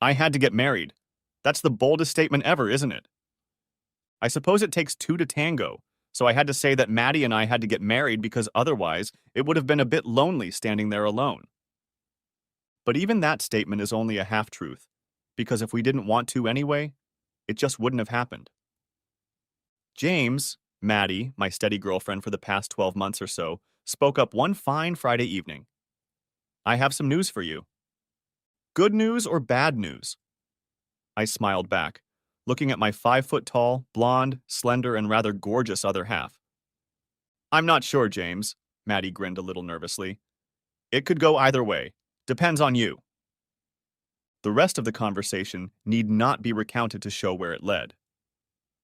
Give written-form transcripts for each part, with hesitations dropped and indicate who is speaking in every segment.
Speaker 1: I had to get married. That's the boldest statement ever, isn't it? I suppose it takes two to tango, so I had to say that Maddie and I had to get married because otherwise it would have been a bit lonely standing there alone. But even that statement is only a half-truth, because if we didn't want to anyway, it just wouldn't have happened. James, Maddie, my steady girlfriend for the past 12 months or so, spoke up one fine Friday evening. I have some news for you. Good news or bad news? I smiled back, looking at my 5 foot tall, blonde, slender, and rather gorgeous other half. I'm not sure, James, Maddie grinned a little nervously. It could go either way. Depends on you. The rest of the conversation need not be recounted to show where it led.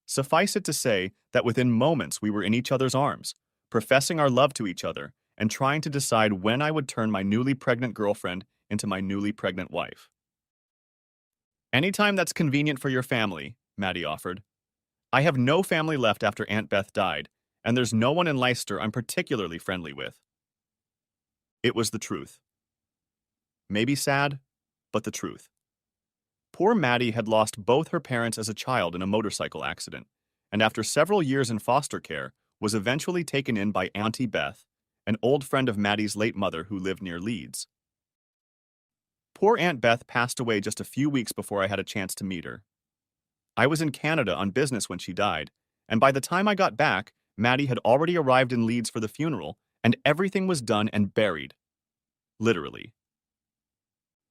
Speaker 1: Suffice it to say that within moments we were in each other's arms, professing our love to each other and trying to decide when I would turn my newly pregnant girlfriend into my newly pregnant wife. Anytime that's convenient for your family, Maddie offered. I have no family left after Aunt Beth died, and there's no one in Leicester I'm particularly friendly with. It was the truth. Maybe sad, but the truth. Poor Maddie had lost both her parents as a child in a motorcycle accident, and after several years in foster care, was eventually taken in by Auntie Beth, an old friend of Maddie's late mother who lived near Leeds. Poor Aunt Beth passed away just a few weeks before I had a chance to meet her. I was in Canada on business when she died, and by the time I got back, Maddie had already arrived in Leeds for the funeral, and everything was done and buried. Literally.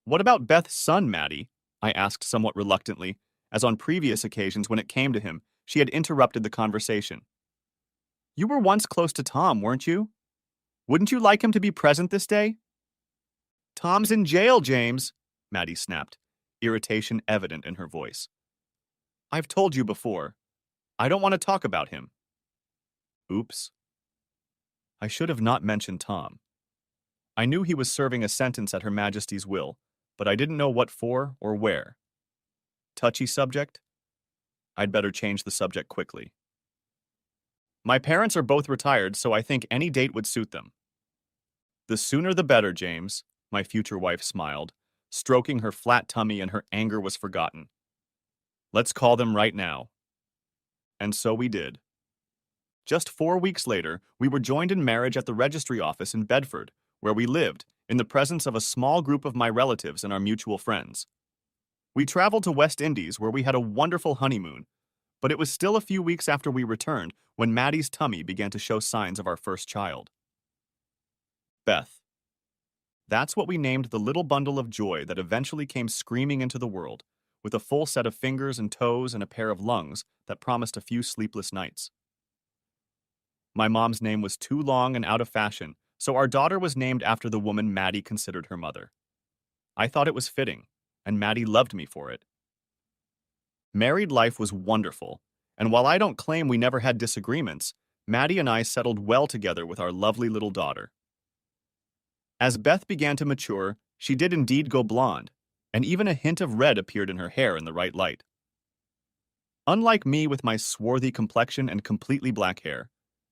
Speaker 1: What about Beth's son, Maddie? I asked somewhat reluctantly, as on previous occasions when it came to him, she had interrupted the conversation. You were once close to Tom, weren't you? Wouldn't you like him to be present this day? Tom's in jail, James, Maddie snapped, irritation evident in her voice. I've told you before. I don't want to talk about him. Oops. I should have not mentioned Tom. I knew he was serving a sentence at Her Majesty's will, but I didn't know what for or where. Touchy subject? I'd better change the subject quickly. My parents are both retired, so I think any date would suit them. The sooner the better, James, my future wife smiled, stroking her flat tummy, and her anger was forgotten. Let's call them right now. And so we did. Just 4 weeks later, we were joined in marriage at the registry office in Bedford, where we lived, in the presence of a small group of my relatives and our mutual friends. We traveled to West Indies, where we had a wonderful honeymoon, but it was still a few weeks after we returned when Maddie's tummy began to show signs of our first child. Beth. That's what we named the little bundle of joy that eventually came screaming into the world, with a full set of fingers and toes and a pair of lungs that promised a few sleepless nights. My mom's name was too long and out of fashion, so our daughter was named after the woman Maddie considered her mother. I thought it was fitting, and Maddie loved me for it. Married life was wonderful, and while I don't claim we never had disagreements, Maddie and I settled well together with our lovely little daughter. As Beth began to mature, she did indeed go blonde, and even a hint of red appeared in her hair in the right light. Unlike me with my swarthy complexion and completely black hair,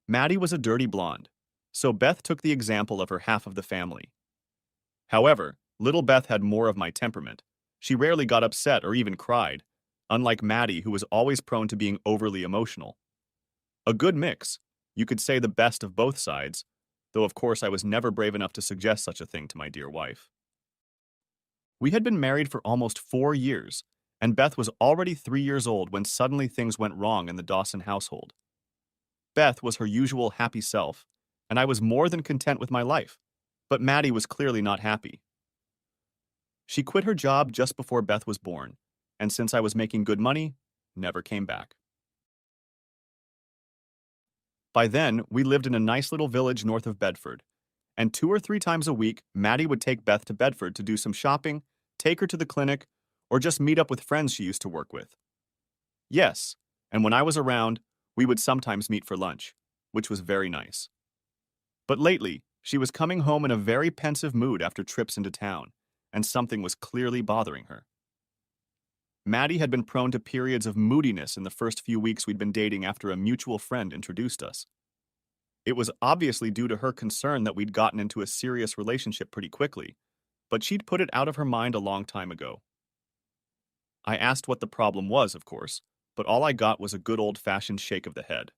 Speaker 1: Maddie was a dirty blonde, so Beth took the example of her half of the family. However, little Beth had more of my temperament. She rarely got upset or even cried, unlike Maddie, who was always prone to being overly emotional. A good mix, you could say the best of both sides, though of course I was never brave enough to suggest such a thing to my dear wife. We had been married for almost 4 years, and Beth was already 3 years old when suddenly things went wrong in the Dawson household. Beth was her usual happy self, and I was more than content with my life, but Maddie was clearly not happy. She quit her job just before Beth was born, and since I was making good money, never came back. By then, we lived in a nice little village north of Bedford, and 2 or 3 times a week, Maddie would take Beth to Bedford to do some shopping, take her to the clinic, or just meet up with friends she used to work with. Yes, and when I was around, we would sometimes meet for lunch, which was very nice. But lately, she was coming home in a very pensive mood after trips into town, and something was clearly bothering her. Maddie had been prone to periods of moodiness in the first few weeks we'd been dating after a mutual friend introduced us. It was obviously due to her concern that we'd gotten into a serious relationship pretty quickly, but she'd put it out of her mind a long time ago. I asked what the problem was, of course, but all I got was a good old-fashioned shake of the head.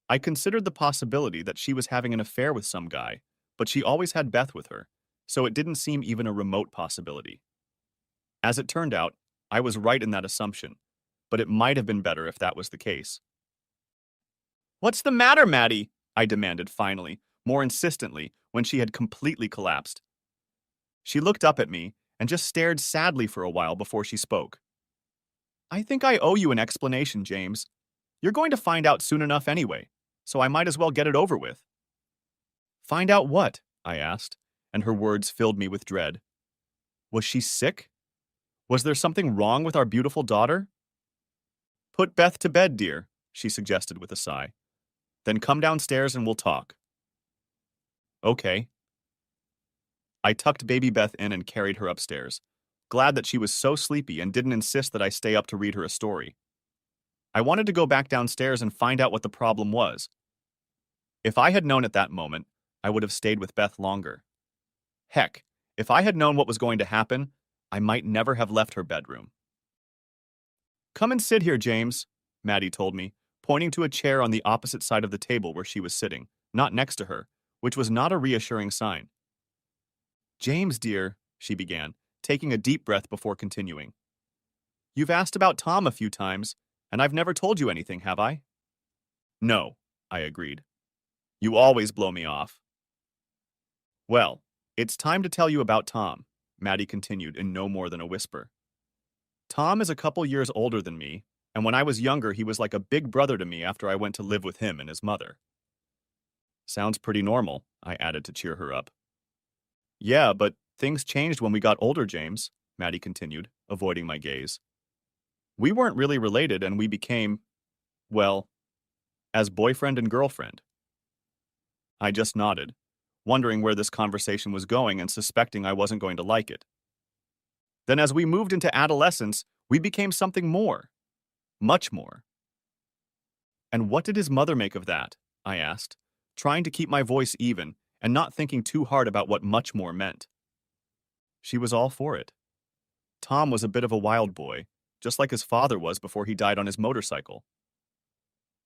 Speaker 1: I considered the possibility that she was having an affair with some guy, but she always had Beth with her, so it didn't seem even a remote possibility. As it turned out, I was right in that assumption, but it might have been better if that was the case. "What's the matter, Maddie?" I demanded finally, more insistently, when she had completely collapsed. She looked up at me and just stared sadly for a while before she spoke. "I think I owe you an explanation, James. You're going to find out soon enough anyway, so I might as well get it over with." "Find out what?" I asked, and her words filled me with dread. Was she sick? Was there something wrong with our beautiful daughter? "Put Beth to bed, dear," she suggested with a sigh. "Then come downstairs and we'll talk." "Okay." I tucked baby Beth in and carried her upstairs, glad that she was so sleepy and didn't insist that I stay up to read her a story. I wanted to go back downstairs and find out what the problem was. If I had known at that moment, I would have stayed with Beth longer. Heck, if I had known what was going to happen, I might never have left her bedroom. "Come and sit here, James," Maddie told me, pointing to a chair on the opposite side of the table where she was sitting, not next to her, which was not a reassuring sign. "James, dear," she began, taking a deep breath before continuing. "You've asked about Tom a few times, and I've never told you anything, have I?" "No," I agreed. "You always blow me off." "Well, it's time to tell you about Tom," Maddie continued in no more than a whisper. "Tom is a couple years older than me, and when I was younger he was like a big brother to me after I went to live with him and his mother." "Sounds pretty normal," I added to cheer her up. "Yeah, but things changed when we got older, James," Maddie continued, avoiding my gaze. "We weren't really related and we became, well, as boyfriend and girlfriend." I just nodded, wondering where this conversation was going and suspecting I wasn't going to like it. Then as we moved into adolescence, we became something more. Much more. "And what did his mother make of that?" I asked, trying to keep my voice even and not thinking too hard about what much more meant. "She was all for it. Tom was a bit of a wild boy, just like his father was before he died on his motorcycle.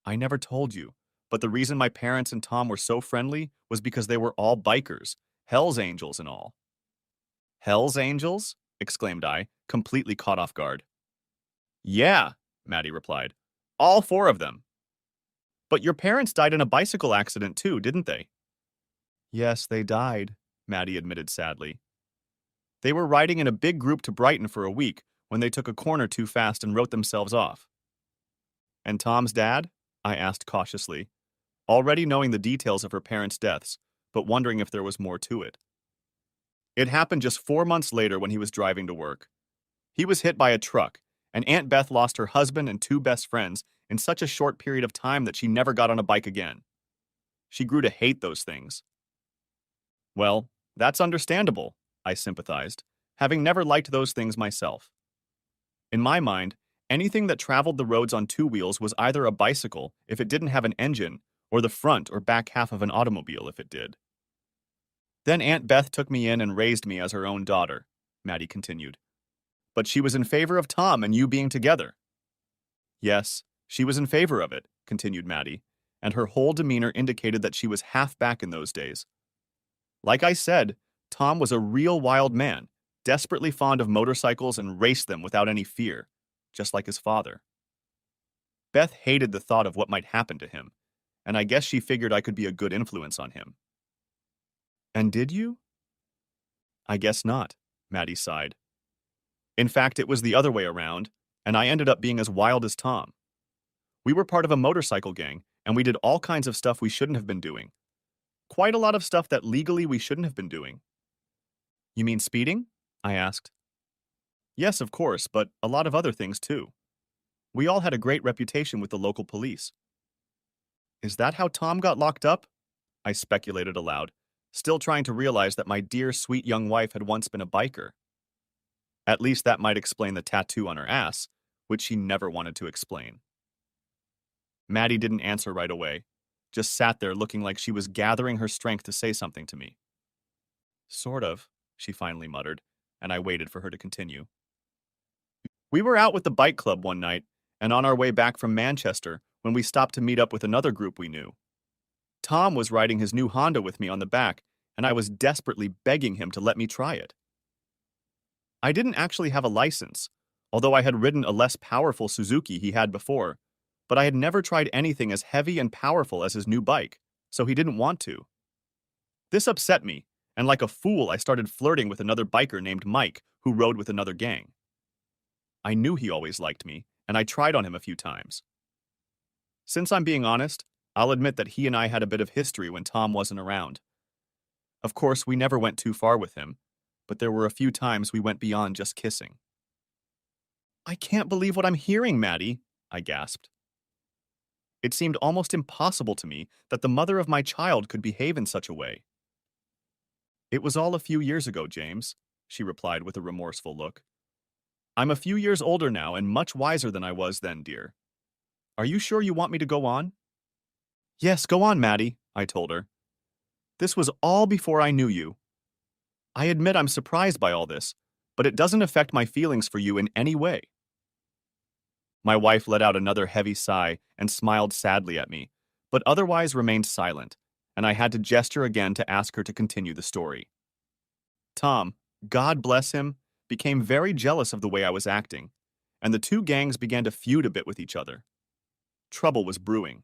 Speaker 1: I never told you, but the reason my parents and Tom were so friendly was because they were all bikers, Hell's Angels and all." "Hell's Angels?" exclaimed I, completely caught off guard. "Yeah," Maddie replied. "All four of them." "But your parents died in a bicycle accident too, didn't they?" "Yes, they died," Maddie admitted sadly. "They were riding in a big group to Brighton for a week when they took a corner too fast and wrote themselves off." "And Tom's dad?" I asked cautiously, already knowing the details of her parents' deaths, but wondering if there was more to it. "It happened just 4 months later when he was driving to work. He was hit by a truck, and Aunt Beth lost her husband and two best friends in such a short period of time that she never got on a bike again. She grew to hate those things." "Well, that's understandable," I sympathized, having never liked those things myself. In my mind, anything that traveled the roads on two wheels was either a bicycle if it didn't have an engine, or the front or back half of an automobile if it did. "Then Aunt Beth took me in and raised me as her own daughter," Maddie continued. "But she was in favor of Tom and you being together." "Yes, she was in favor of it," continued Maddie, and her whole demeanor indicated that she was half back in those days. "Like I said, Tom was a real wild man, desperately fond of motorcycles and raced them without any fear, just like his father. Beth hated the thought of what might happen to him, and I guess she figured I could be a good influence on him." "And did you?" "I guess not," Maddie sighed. "In fact, it was the other way around, and I ended up being as wild as Tom. We were part of a motorcycle gang, and we did all kinds of stuff we shouldn't have been doing. Quite a lot of stuff that legally we shouldn't have been doing." "You mean speeding?" I asked. "Yes, of course, but a lot of other things too. We all had a great reputation with the local police." "Is that how Tom got locked up?" I speculated aloud, still trying to realize that my dear, sweet young wife had once been a biker. At least that might explain the tattoo on her ass, which she never wanted to explain. Maddie didn't answer right away, just sat there looking like she was gathering her strength to say something to me. "Sort of," she finally muttered, and I waited for her to continue. We were out with the bike club one night, and on our way back from Manchester when we stopped to meet up with another group we knew. Tom was riding his new Honda with me on the back, and I was desperately begging him to let me try it. I didn't actually have a license, although I had ridden a less powerful Suzuki he had before, but I had never tried anything as heavy and powerful as his new bike, so he didn't want to. This upset me, and like a fool, I started flirting with another biker named Mike, who rode with another gang. I knew he always liked me, and I tried on him a few times. Since I'm being honest, I'll admit that he and I had a bit of history when Tom wasn't around. Of course, we never went too far with him, but there were a few times we went beyond just kissing. I can't believe what I'm hearing, Maddie, I gasped. It seemed almost impossible to me that the mother of my child could behave in such a way. It was all a few years ago, James, she replied with a remorseful look. I'm a few years older now and much wiser than I was then, dear. Are you sure you want me to go on? Yes, go on, Maddie, I told her. This was all before I knew you. I admit I'm surprised by all this, but it doesn't affect my feelings for you in any way. My wife let out another heavy sigh and smiled sadly at me, but otherwise remained silent, and I had to gesture again to ask her to continue the story. Tom, God bless him, became very jealous of the way I was acting, and the two gangs began to feud a bit with each other. Trouble was brewing,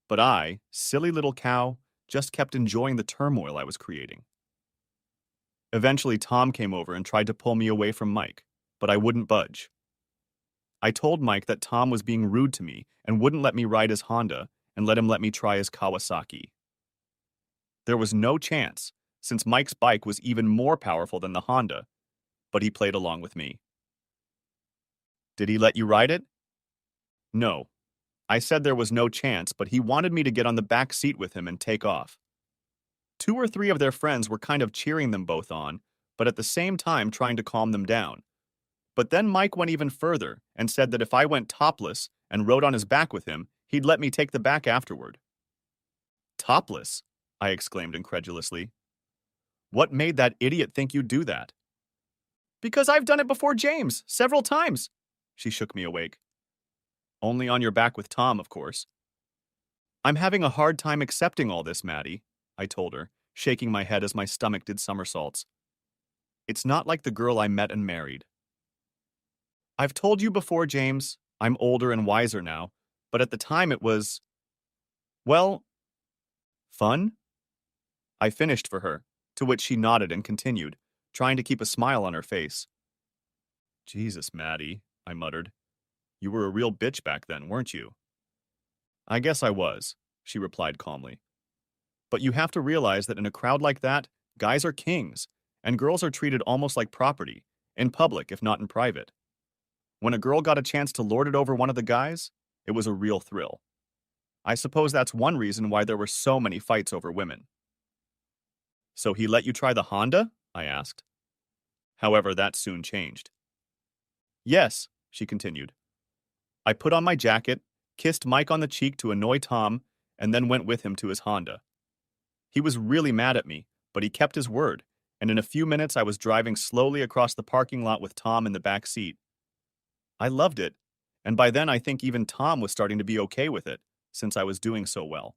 Speaker 1: but I, silly little cow, just kept enjoying the turmoil I was creating. Eventually, Tom came over and tried to pull me away from Mike, but I wouldn't budge. I told Mike that Tom was being rude to me and wouldn't let me ride his Honda and let him let me try his Kawasaki. There was no chance, since Mike's bike was even more powerful than the Honda, but he played along with me. Did he let you ride it? No. I said there was no chance, but he wanted me to get on the back seat with him and take off. 2 or 3 of their friends were kind of cheering them both on, but at the same time trying to calm them down. But then Mike went even further and said that if I went topless and rode on his back with him, he'd let me take the back afterward. Topless? I exclaimed incredulously. What made that idiot think you'd do that? Because I've done it before, James, several times. She shook me awake. Only on your back with Tom, of course. I'm having a hard time accepting all this, Maddie, I told her, shaking my head as my stomach did somersaults. It's not like the girl I met and married. I've told you before, James, I'm older and wiser now, but at the time it was, well, fun? I finished for her, to which she nodded and continued, trying to keep a smile on her face. Jesus, Maddie, I muttered. You were a real bitch back then, weren't you? I guess I was, she replied calmly. But you have to realize that in a crowd like that, guys are kings, and girls are treated almost like property, in public if not in private. When a girl got a chance to lord it over one of the guys, it was a real thrill. I suppose that's one reason why there were so many fights over women. So he let you try the Honda? I asked. However, that soon changed. Yes, she continued. I put on my jacket, kissed Mike on the cheek to annoy Tom, and then went with him to his Honda. He was really mad at me, but he kept his word, and in a few minutes I was driving slowly across the parking lot with Tom in the back seat. I loved it, and by then I think even Tom was starting to be okay with it, since I was doing so well.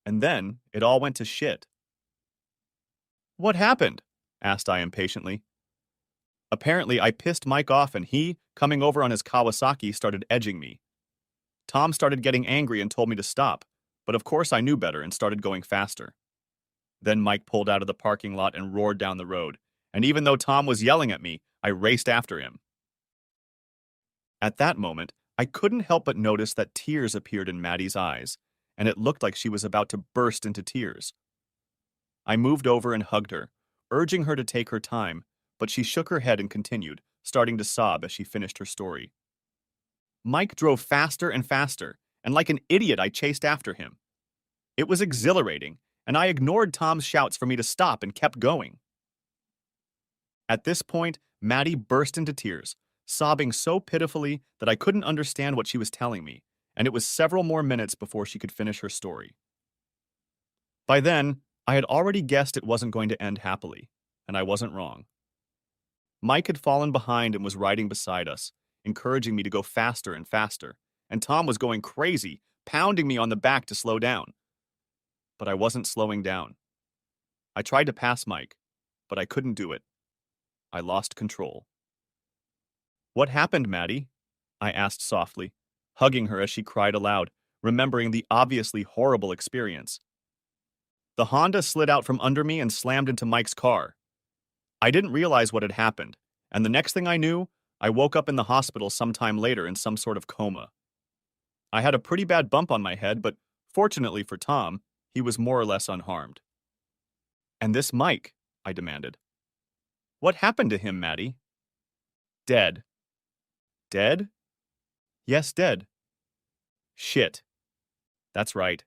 Speaker 1: And then it all went to shit. What happened? Asked I impatiently. Apparently, I pissed Mike off and he, coming over on his Kawasaki, started edging me. Tom started getting angry and told me to stop, but of course I knew better and started going faster. Then Mike pulled out of the parking lot and roared down the road, and even though Tom was yelling at me, I raced after him. At that moment, I couldn't help but notice that tears appeared in Maddie's eyes, and it looked like she was about to burst into tears. I moved over and hugged her, urging her to take her time, but she shook her head and continued, starting to sob as she finished her story. Mike drove faster and faster, and like an idiot I chased after him. It was exhilarating, and I ignored Tom's shouts for me to stop and kept going. At this point, Maddie burst into tears, sobbing so pitifully that I couldn't understand what she was telling me, and it was several more minutes before she could finish her story. By then, I had already guessed it wasn't going to end happily, and I wasn't wrong. Mike had fallen behind and was riding beside us, encouraging me to go faster and faster, and Tom was going crazy, pounding me on the back to slow down. But I wasn't slowing down. I tried to pass Mike, but I couldn't do it. I lost control. What happened, Maddie? I asked softly, hugging her as she cried aloud, remembering the obviously horrible experience. The Honda slid out from under me and slammed into Mike's car. I didn't realize what had happened, and the next thing I knew, I woke up in the hospital sometime later in some sort of coma. I had a pretty bad bump on my head, but fortunately for Tom, he was more or less unharmed. And this Mike, I demanded. What happened to him, Maddie? Dead. Dead? Yes, dead. Shit. That's right.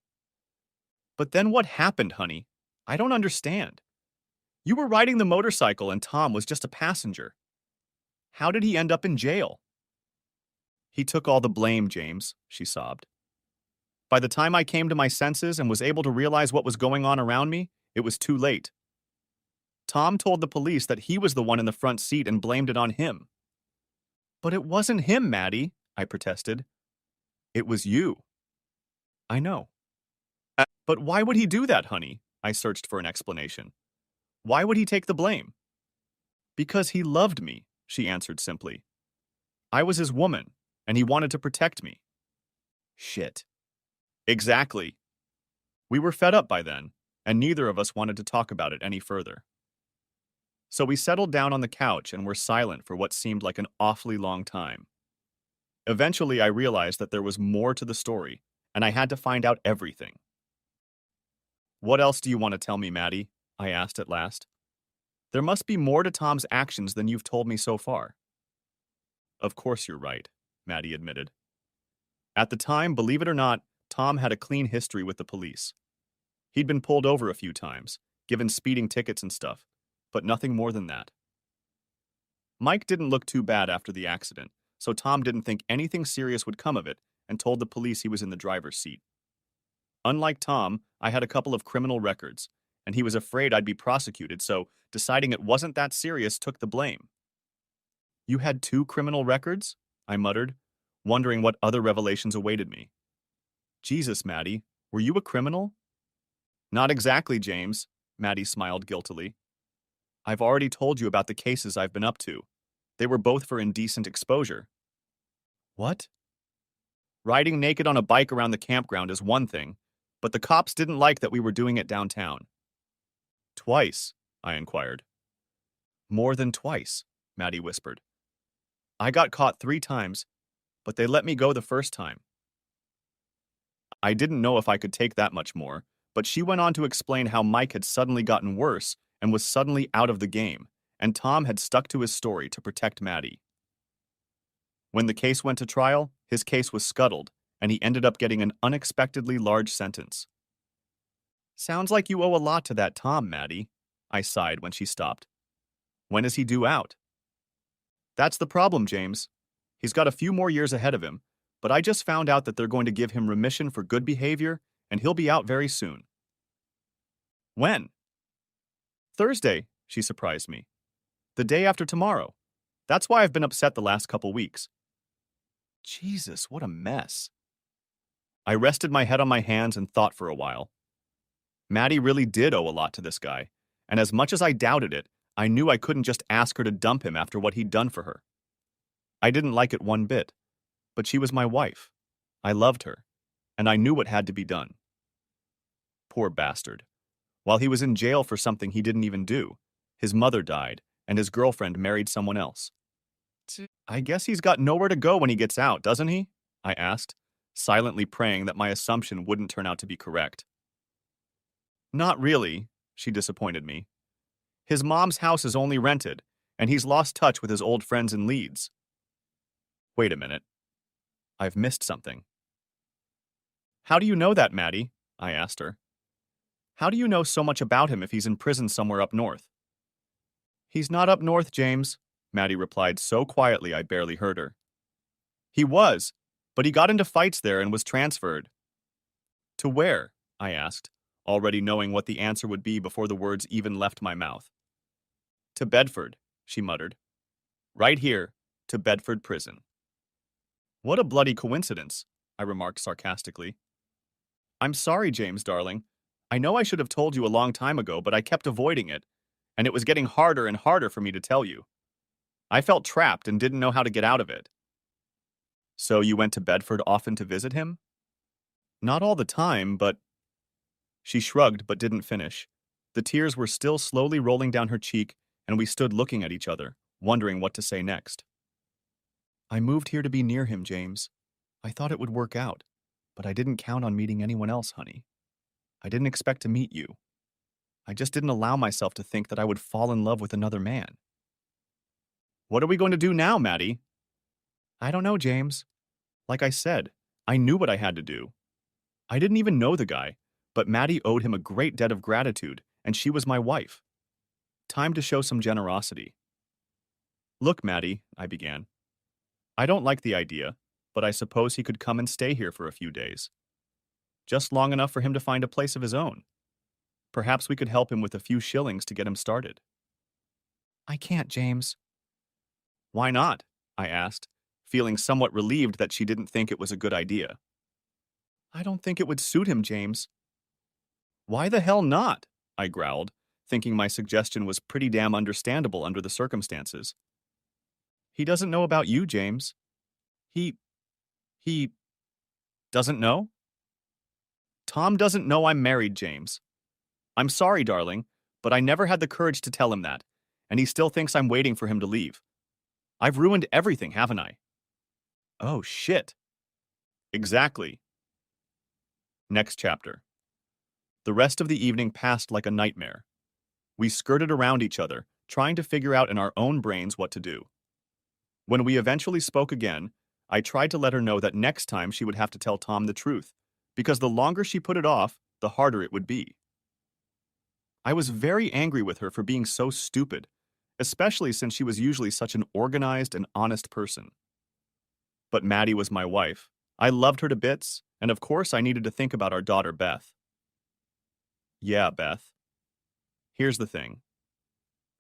Speaker 1: But then what happened, honey? I don't understand. You were riding the motorcycle and Tom was just a passenger. How did he end up in jail? He took all the blame, James, she sobbed. By the time I came to my senses and was able to realize what was going on around me, it was too late. Tom told the police that he was the one in the front seat and blamed it on him. But it wasn't him, Maddie, I protested. It was you. I know. But why would he do that, honey? I searched for an explanation. Why would he take the blame? Because he loved me, she answered simply. I was his woman, and he wanted to protect me. Shit. Exactly. We were fed up by then, and neither of us wanted to talk about it any further. So we settled down on the couch and were silent for what seemed like an awfully long time. Eventually, I realized that there was more to the story, and I had to find out everything. What else do you want to tell me, Maddie? I asked at last. There must be more to Tom's actions than you've told me so far. Of course you're right, Maddie admitted. At the time, believe it or not, Tom had a clean history with the police. He'd been pulled over a few times, given speeding tickets and stuff, but nothing more than that. Mike didn't look too bad after the accident, so Tom didn't think anything serious would come of it and told the police he was in the driver's seat. Unlike Tom, I had a couple of criminal records, and he was afraid I'd be prosecuted, so deciding it wasn't that serious took the blame. You had 2 criminal records? I muttered, wondering what other revelations awaited me. Jesus, Maddie, were you a criminal? Not exactly, James, Maddie smiled guiltily. I've already told you about the cases I've been up to. They were both for indecent exposure. What? Riding naked on a bike around the campground is one thing, but the cops didn't like that we were doing it downtown. Twice, I inquired. More than twice, Maddie whispered. I got caught 3 times, but they let me go the first time. I didn't know if I could take that much more, but she went on to explain how Mike had suddenly gotten worse and was suddenly out of the game, and Tom had stuck to his story to protect Maddie. When the case went to trial, his case was scuttled, and he ended up getting an unexpectedly large sentence. Sounds like you owe a lot to that Tom, Maddie, I sighed when she stopped. When is he due out? That's the problem, James. He's got a few more years ahead of him, but I just found out that they're going to give him remission for good behavior, and he'll be out very soon. When? Thursday, she surprised me. The day after tomorrow. That's why I've been upset the last couple weeks. Jesus, what a mess. I rested my head on my hands and thought for a while. Maddie really did owe a lot to this guy, and as much as I doubted it, I knew I couldn't just ask her to dump him after what he'd done for her. I didn't like it one bit, but she was my wife. I loved her, and I knew what had to be done. Poor bastard. While he was in jail for something he didn't even do, his mother died, and his girlfriend married someone else. I guess he's got nowhere to go when he gets out, doesn't he? I asked, silently praying that my assumption wouldn't turn out to be correct. Not really, she disappointed me. His mom's house is only rented, and he's lost touch with his old friends in Leeds. Wait a minute. I've missed something. How do you know that, Maddie? I asked her. How do you know so much about him if he's in prison somewhere up north? He's not up north, James, Maddie replied so quietly I barely heard her. He was, but he got into fights there and was transferred. To where? I asked, already knowing what the answer would be before the words even left my mouth. To Bedford, she muttered. Right here, to Bedford Prison. What a bloody coincidence, I remarked sarcastically. I'm sorry, James, darling. I know I should have told you a long time ago, but I kept avoiding it, and it was getting harder and harder for me to tell you. I felt trapped and didn't know how to get out of it. So you went to Bedford often to visit him? Not all the time, but... She shrugged but didn't finish. The tears were still slowly rolling down her cheek, and we stood looking at each other, wondering what to say next. I moved here to be near him, James. I thought it would work out, but I didn't count on meeting anyone else, honey. I didn't expect to meet you. I just didn't allow myself to think that I would fall in love with another man. What are we going to do now, Maddie? I don't know, James. Like I said, I knew what I had to do. I didn't even know the guy, but Maddie owed him a great debt of gratitude, and she was my wife. Time to show some generosity. Look, Maddie, I began. I don't like the idea, but I suppose he could come and stay here for a few days. Just long enough for him to find a place of his own. Perhaps we could help him with a few shillings to get him started. I can't, James. Why not? I asked, feeling somewhat relieved that she didn't think it was a good idea. I don't think it would suit him, James. Why the hell not? I growled, thinking my suggestion was pretty damn understandable under the circumstances. He doesn't know about you, James. He doesn't know? Tom doesn't know I'm married, James. I'm sorry, darling, but I never had the courage to tell him that, and he still thinks I'm waiting for him to leave. I've ruined everything, haven't I? Oh, shit. Exactly. Next chapter. The rest of the evening passed like a nightmare. We skirted around each other, trying to figure out in our own brains what to do. When we eventually spoke again, I tried to let her know that next time she would have to tell Tom the truth, because the longer she put it off, the harder it would be. I was very angry with her for being so stupid, especially since she was usually such an organized and honest person. But Maddie was my wife. I loved her to bits, and of course I needed to think about our daughter, Beth. Yeah, Beth. Here's the thing.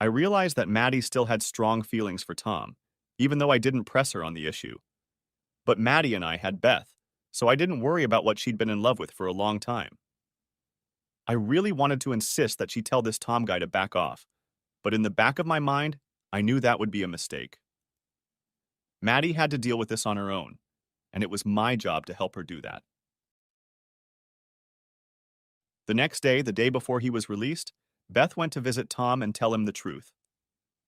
Speaker 1: I realized that Maddie still had strong feelings for Tom, even though I didn't press her on the issue. But Maddie and I had Beth, so I didn't worry about what she'd been in love with for a long time. I really wanted to insist that she tell this Tom guy to back off, but in the back of my mind, I knew that would be a mistake. Maddie had to deal with this on her own, and it was my job to help her do that. The next day, the day before he was released, Beth went to visit Tom and tell him the truth.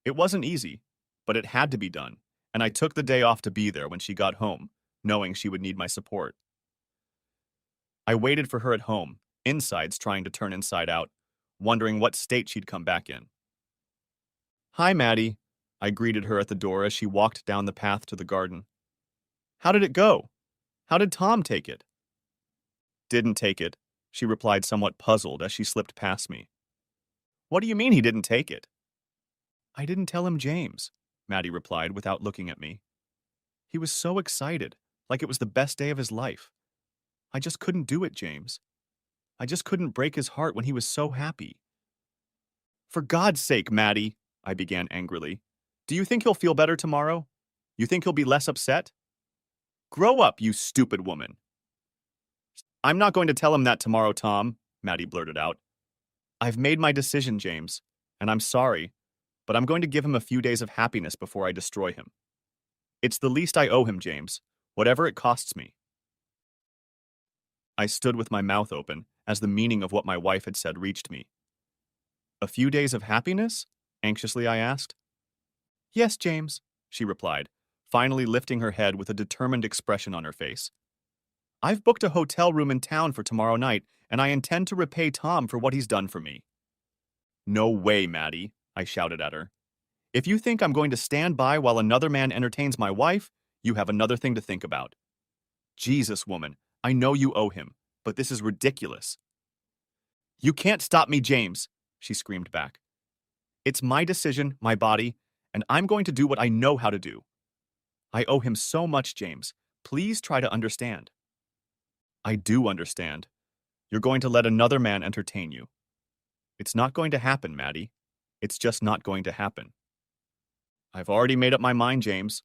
Speaker 1: It wasn't easy, but it had to be done, and I took the day off to be there when she got home, knowing she would need my support. I waited for her at home, insides trying to turn inside out, wondering what state she'd come back in. Hi, Maddie, I greeted her at the door as she walked down the path to the garden. How did it go? How did Tom take it? Didn't take it, she replied somewhat puzzled as she slipped past me. What do you mean he didn't take it? I didn't tell him James, Maddie replied without looking at me. He was so excited, like it was the best day of his life. I just couldn't do it, James. I just couldn't break his heart when he was so happy. For God's sake, Maddie, I began angrily. Do you think he'll feel better tomorrow? You think he'll be less upset? Grow up, you stupid woman. I'm not going to tell him that tomorrow, Tom, Maddie blurted out. I've made my decision, James, and I'm sorry, but I'm going to give him a few days of happiness before I destroy him. It's the least I owe him, James, whatever it costs me. I stood with my mouth open as the meaning of what my wife had said reached me. A few days of happiness? Anxiously I asked. Yes, James, she replied, finally lifting her head with a determined expression on her face. I've booked a hotel room in town for tomorrow night, and I intend to repay Tom for what he's done for me. No way, Maddie, I shouted at her. If you think I'm going to stand by while another man entertains my wife, you have another thing to think about. Jesus, woman, I know you owe him, but this is ridiculous. You can't stop me, James, she screamed back. It's my decision, my body, and I'm going to do what I know how to do. I owe him so much, James. Please try to understand. I do understand. You're going to let another man entertain you. It's not going to happen, Maddie. It's just not going to happen. I've already made up my mind, James.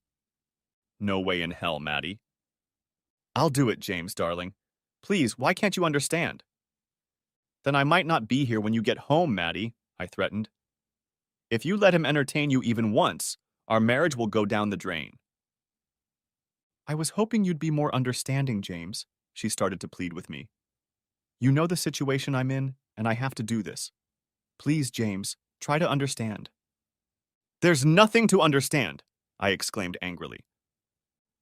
Speaker 1: No way in hell, Maddie. I'll do it, James, darling. Please, why can't you understand? Then I might not be here when you get home, Maddie, I threatened. If you let him entertain you even once, our marriage will go down the drain. I was hoping you'd be more understanding, James, she started to plead with me. You know the situation I'm in, and I have to do this. Please, James, try to understand. There's nothing to understand, I exclaimed angrily.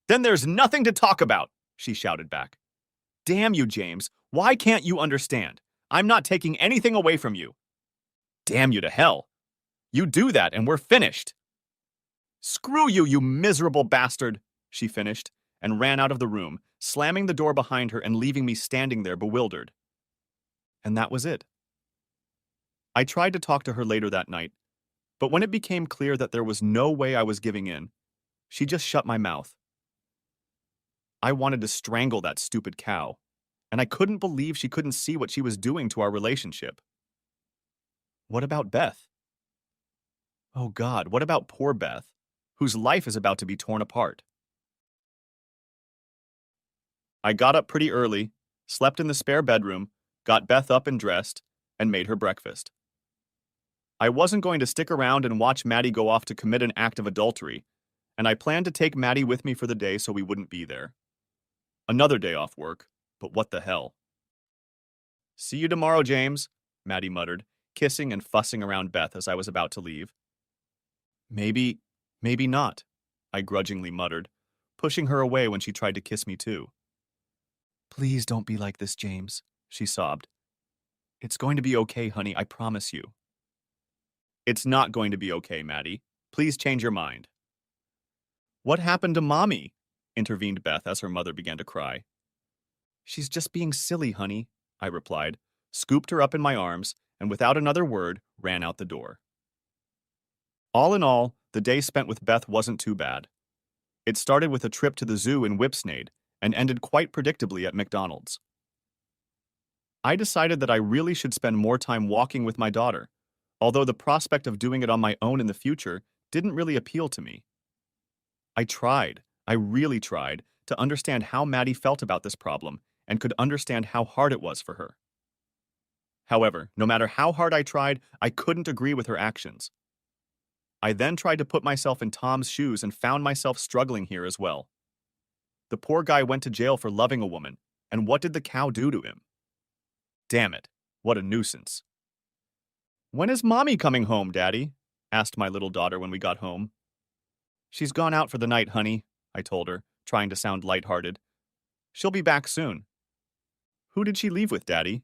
Speaker 1: Then there's nothing to talk about, she shouted back. Damn you, James, why can't you understand? I'm not taking anything away from you. Damn you to hell. You do that and we're finished. Screw you, you miserable bastard, she finished, and ran out of the room, slamming the door behind her and leaving me standing there bewildered. And that was it. I tried to talk to her later that night, but when it became clear that there was no way I was giving in, she just shut my mouth. I wanted to strangle that stupid cow, and I couldn't believe she couldn't see what she was doing to our relationship. What about Beth? Oh God, what about poor Beth, whose life is about to be torn apart? I got up pretty early, slept in the spare bedroom, got Beth up and dressed, and made her breakfast. I wasn't going to stick around and watch Maddie go off to commit an act of adultery, and I planned to take Maddie with me for the day so we wouldn't be there. Another day off work, but what the hell? See you tomorrow, James, Maddie muttered, kissing and fussing around Beth as I was about to leave. Maybe not, I grudgingly muttered, pushing her away when she tried to kiss me too. Please don't be like this, James, she sobbed. It's going to be okay, honey, I promise you. It's not going to be okay, Maddie. Please change your mind. What happened to Mommy? Intervened Beth as her mother began to cry. She's just being silly, honey, I replied, scooped her up in my arms, and without another word, ran out the door. All in all, the day spent with Beth wasn't too bad. It started with a trip to the zoo in Whipsnade and ended quite predictably at McDonald's. I decided that I really should spend more time walking with my daughter, although the prospect of doing it on my own in the future didn't really appeal to me. I really tried, to understand how Maddie felt about this problem and could understand how hard it was for her. However, no matter how hard I tried, I couldn't agree with her actions. I then tried to put myself in Tom's shoes and found myself struggling here as well. The poor guy went to jail for loving a woman, and what did the cow do to him? Damn it, what a nuisance. When is Mommy coming home, Daddy? Asked my little daughter when we got home. She's gone out for the night, honey, I told her, trying to sound lighthearted. She'll be back soon. Who did she leave with, Daddy?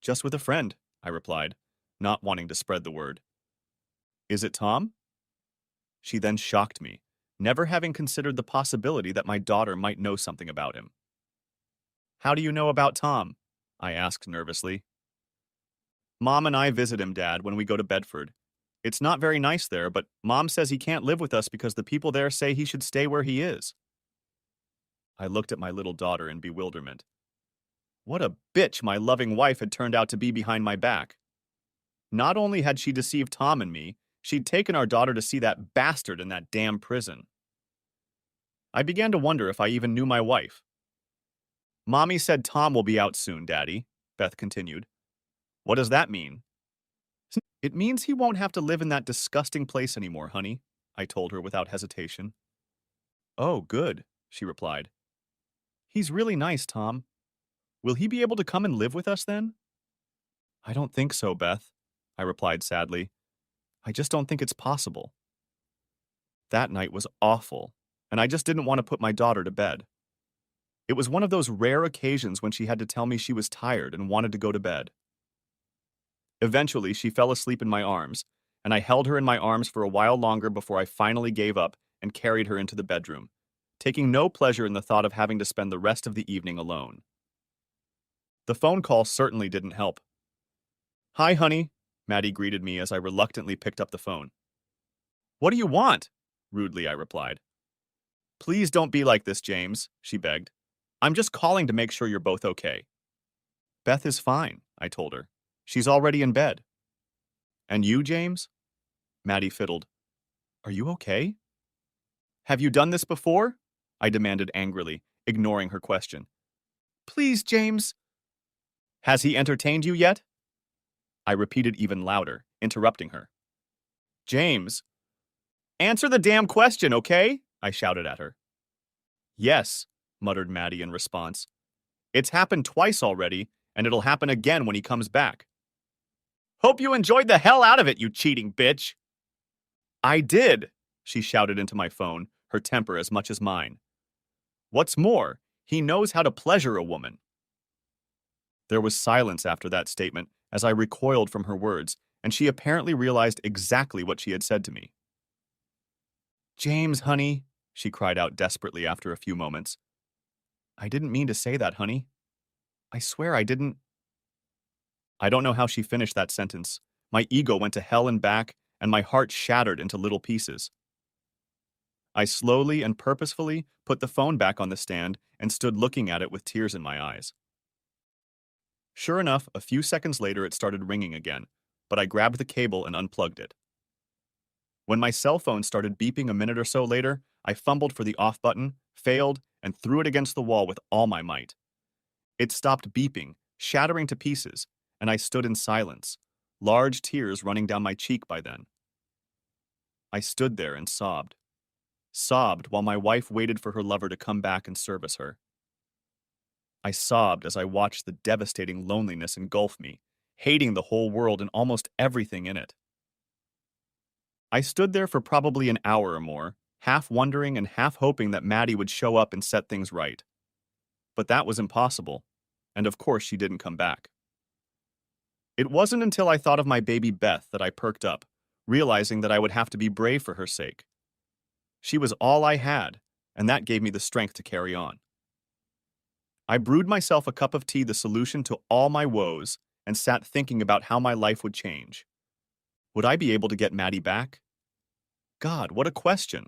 Speaker 1: Just with a friend, I replied, not wanting to spread the word. Is it Tom? She then shocked me, never having considered the possibility that my daughter might know something about him. How do you know about Tom? I asked nervously. Mom and I visit him, Dad, when we go to Bedford. It's not very nice there, but Mom says he can't live with us because the people there say he should stay where he is. I looked at my little daughter in bewilderment. What a bitch my loving wife had turned out to be behind my back. Not only had she deceived Tom and me, she'd taken our daughter to see that bastard in that damn prison. I began to wonder if I even knew my wife. Mommy said Tom will be out soon, Daddy, Beth continued. What does that mean? It means he won't have to live in that disgusting place anymore, honey, I told her without hesitation. Oh, good, she replied. He's really nice, Tom. Will he be able to come and live with us then? I don't think so, Beth, I replied sadly. I just don't think it's possible. That night was awful, and I just didn't want to put my daughter to bed. It was one of those rare occasions when she had to tell me she was tired and wanted to go to bed. Eventually, she fell asleep in my arms, and I held her in my arms for a while longer before I finally gave up and carried her into the bedroom, taking no pleasure in the thought of having to spend the rest of the evening alone. The phone call certainly didn't help. Hi, honey, Maddie greeted me as I reluctantly picked up the phone. What do you want? Rudely, I replied. Please don't be like this, James, she begged. I'm just calling to make sure you're both okay. Beth is fine, I told her. She's already in bed. And you, James? Maddie fiddled. Are you okay? Have you done this before? I demanded angrily, ignoring her question. Please, James. Has he entertained you yet? I repeated even louder, interrupting her. James, answer the damn question, okay? I shouted at her. Yes, muttered Maddie in response. It's happened twice already, and it'll happen again when he comes back. Hope you enjoyed the hell out of it, you cheating bitch! I did, she shouted into my phone, her temper as much as mine. What's more, he knows how to pleasure a woman. There was silence after that statement as I recoiled from her words, and she apparently realized exactly what she had said to me. James, honey, she cried out desperately after a few moments. I didn't mean to say that, honey. I swear I didn't. I don't know how she finished that sentence. My ego went to hell and back, and my heart shattered into little pieces. I slowly and purposefully put the phone back on the stand and stood looking at it with tears in my eyes. Sure enough, a few seconds later it started ringing again, but I grabbed the cable and unplugged it. When my cell phone started beeping a minute or so later, I fumbled for the off button, failed, and threw it against the wall with all my might. It stopped beeping, shattering to pieces, and I stood in silence, large tears running down my cheek by then. I stood there and sobbed. Sobbed while my wife waited for her lover to come back and service her. I sobbed as I watched the devastating loneliness engulf me, hating the whole world and almost everything in it. I stood there for probably an hour or more, half wondering and half hoping that Maddie would show up and set things right. But that was impossible, and of course she didn't come back. It wasn't until I thought of my baby Beth that I perked up, realizing that I would have to be brave for her sake. She was all I had, and that gave me the strength to carry on. I brewed myself a cup of tea, the solution to all my woes, and sat thinking about how my life would change. Would I be able to get Maddie back? God, what a question.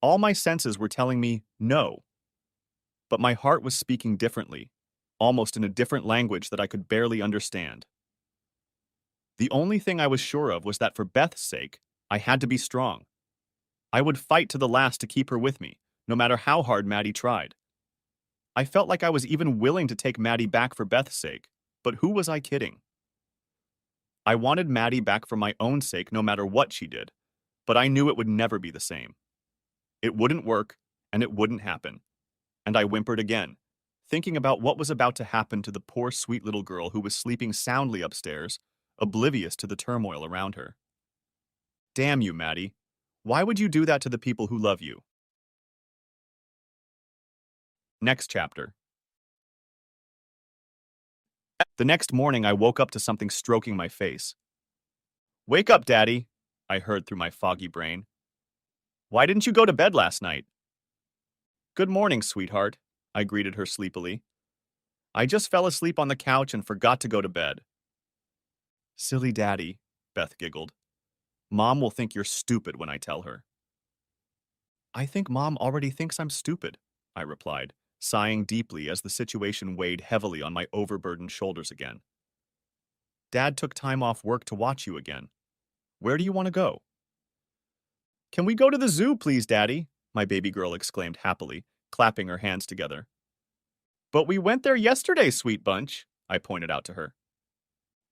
Speaker 1: All my senses were telling me no. But my heart was speaking differently, almost in a different language that I could barely understand. The only thing I was sure of was that for Beth's sake, I had to be strong. I would fight to the last to keep her with me, no matter how hard Maddie tried. I felt like I was even willing to take Maddie back for Beth's sake, but who was I kidding? I wanted Maddie back for my own sake no matter what she did, but I knew it would never be the same. It wouldn't work, and it wouldn't happen. And I whimpered again, thinking about what was about to happen to the poor sweet little girl who was sleeping soundly upstairs, oblivious to the turmoil around her. Damn you, Maddie. Why would you do that to the people who love you? Next chapter. The next morning I woke up to something stroking my face. Wake up, Daddy, I heard through my foggy brain. Why didn't you go to bed last night? Good morning, sweetheart, I greeted her sleepily. I just fell asleep on the couch and forgot to go to bed. Silly Daddy, Beth giggled. Mom will think you're stupid when I tell her. I think Mom already thinks I'm stupid, I replied, sighing deeply as the situation weighed heavily on my overburdened shoulders again. Dad took time off work to watch you again. Where do you want to go? Can we go to the zoo, please, Daddy? My baby girl exclaimed happily, clapping her hands together. But we went there yesterday, sweet bunch, I pointed out to her.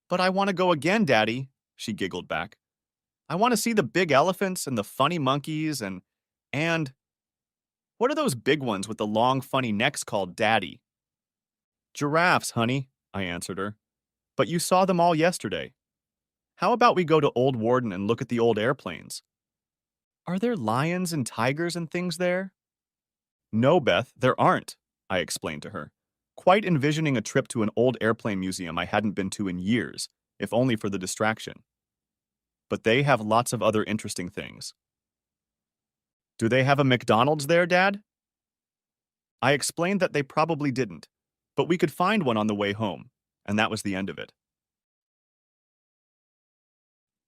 Speaker 1: But I want to go again, Daddy, she giggled back. I want to see the big elephants and the funny monkeys and what are those big ones with the long, funny necks called Daddy? Giraffes, honey, I answered her. But you saw them all yesterday. How about we go to Old Warden and look at the old airplanes? Are there lions and tigers and things there? No, Beth, there aren't, I explained to her, quite envisioning a trip to an old airplane museum I hadn't been to in years, if only for the distraction. But they have lots of other interesting things. Do they have a McDonald's there, Dad? I explained that they probably didn't, but we could find one on the way home, and that was the end of it.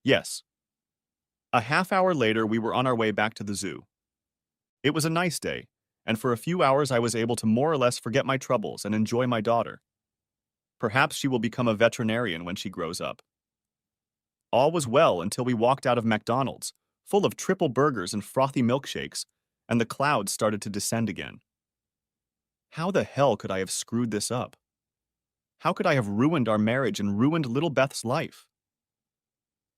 Speaker 1: Yes. A half hour later, we were on our way back to the zoo. It was a nice day, and for a few hours I was able to more or less forget my troubles and enjoy my daughter. Perhaps she will become a veterinarian when she grows up. All was well until we walked out of McDonald's, full of triple burgers and frothy milkshakes, and the clouds started to descend again. How the hell could I have screwed this up? How could I have ruined our marriage and ruined little Beth's life?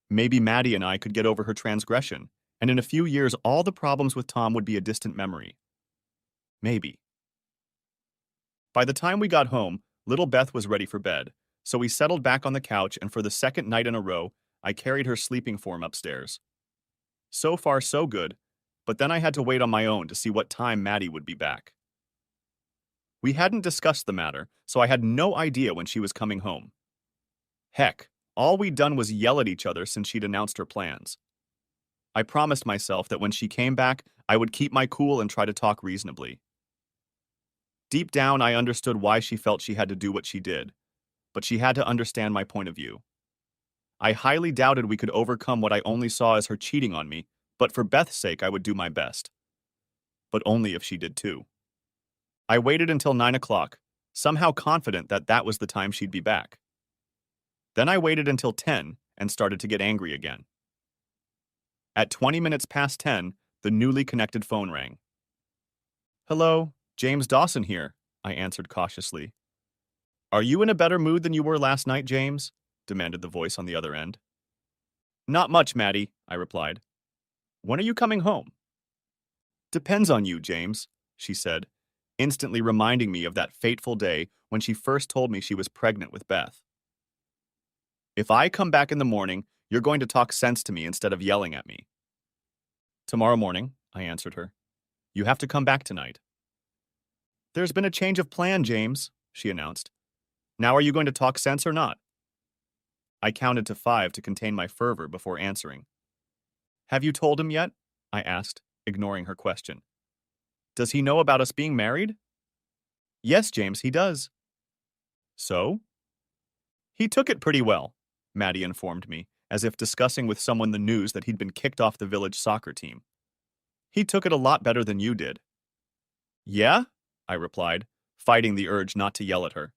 Speaker 1: Maybe Maddie and I could get over her transgression, and in a few years all the problems with Tom would be a distant memory. Maybe. By the time we got home, little Beth was ready for bed, so we settled back on the couch, and for the second night in a row, I carried her sleeping form upstairs. So far, so good, but then I had to wait on my own to see what time Maddie would be back. We hadn't discussed the matter, so I had no idea when she was coming home. Heck, all we'd done was yell at each other since she'd announced her plans. I promised myself that when she came back, I would keep my cool and try to talk reasonably. Deep down, I understood why she felt she had to do what she did, but she had to understand my point of view. I highly doubted we could overcome what I only saw as her cheating on me, but for Beth's sake, I would do my best. But only if she did too. I waited until 9 o'clock, somehow confident that that was the time she'd be back. Then I waited until 10 and started to get angry again. At 20 minutes past 10, the newly connected phone rang. "Hello, James Dawson here," I answered cautiously. "Are you in a better mood than you were last night, James?" demanded the voice on the other end. "Not much, Maddie," I replied. "When are you coming home?" "Depends on you, James," she said, instantly reminding me of that fateful day when she first told me she was pregnant with Beth. "If I come back in the morning, you're going to talk sense to me instead of yelling at me." "Tomorrow morning," I answered her. "You have to come back tonight." "There's been a change of plan, James," she announced. "Now are you going to talk sense or not?" I counted to 5 to contain my fervor before answering. "Have you told him yet?" I asked, ignoring her question. "Does he know about us being married?" "Yes, James, he does." "So?" "He took it pretty well," Maddie informed me, as if discussing with someone the news that he'd been kicked off the village soccer team. "He took it a lot better than you did." "Yeah?" I replied, fighting the urge not to yell at her.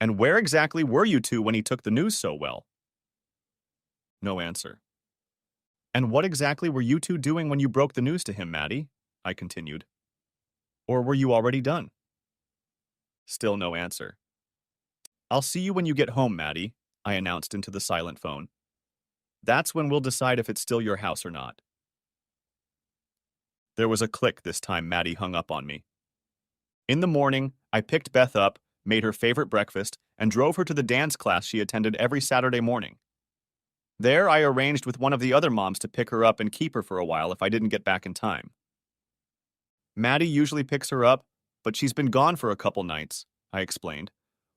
Speaker 1: "And where exactly were you two when he took the news so well?" No answer. "And what exactly were you two doing when you broke the news to him, Maddie?" I continued. "Or were you already done?" Still no answer. "I'll see you when you get home, Maddie," I announced into the silent phone. "That's when we'll decide if it's still your house or not." There was a click this time Maddie hung up on me. In the morning, I picked Beth up, made her favorite breakfast, and drove her to the dance class she attended every Saturday morning. There, I arranged with one of the other moms to pick her up and keep her for a while if I didn't get back in time. Maddie usually picks her up, but she's been gone for a couple nights, I explained,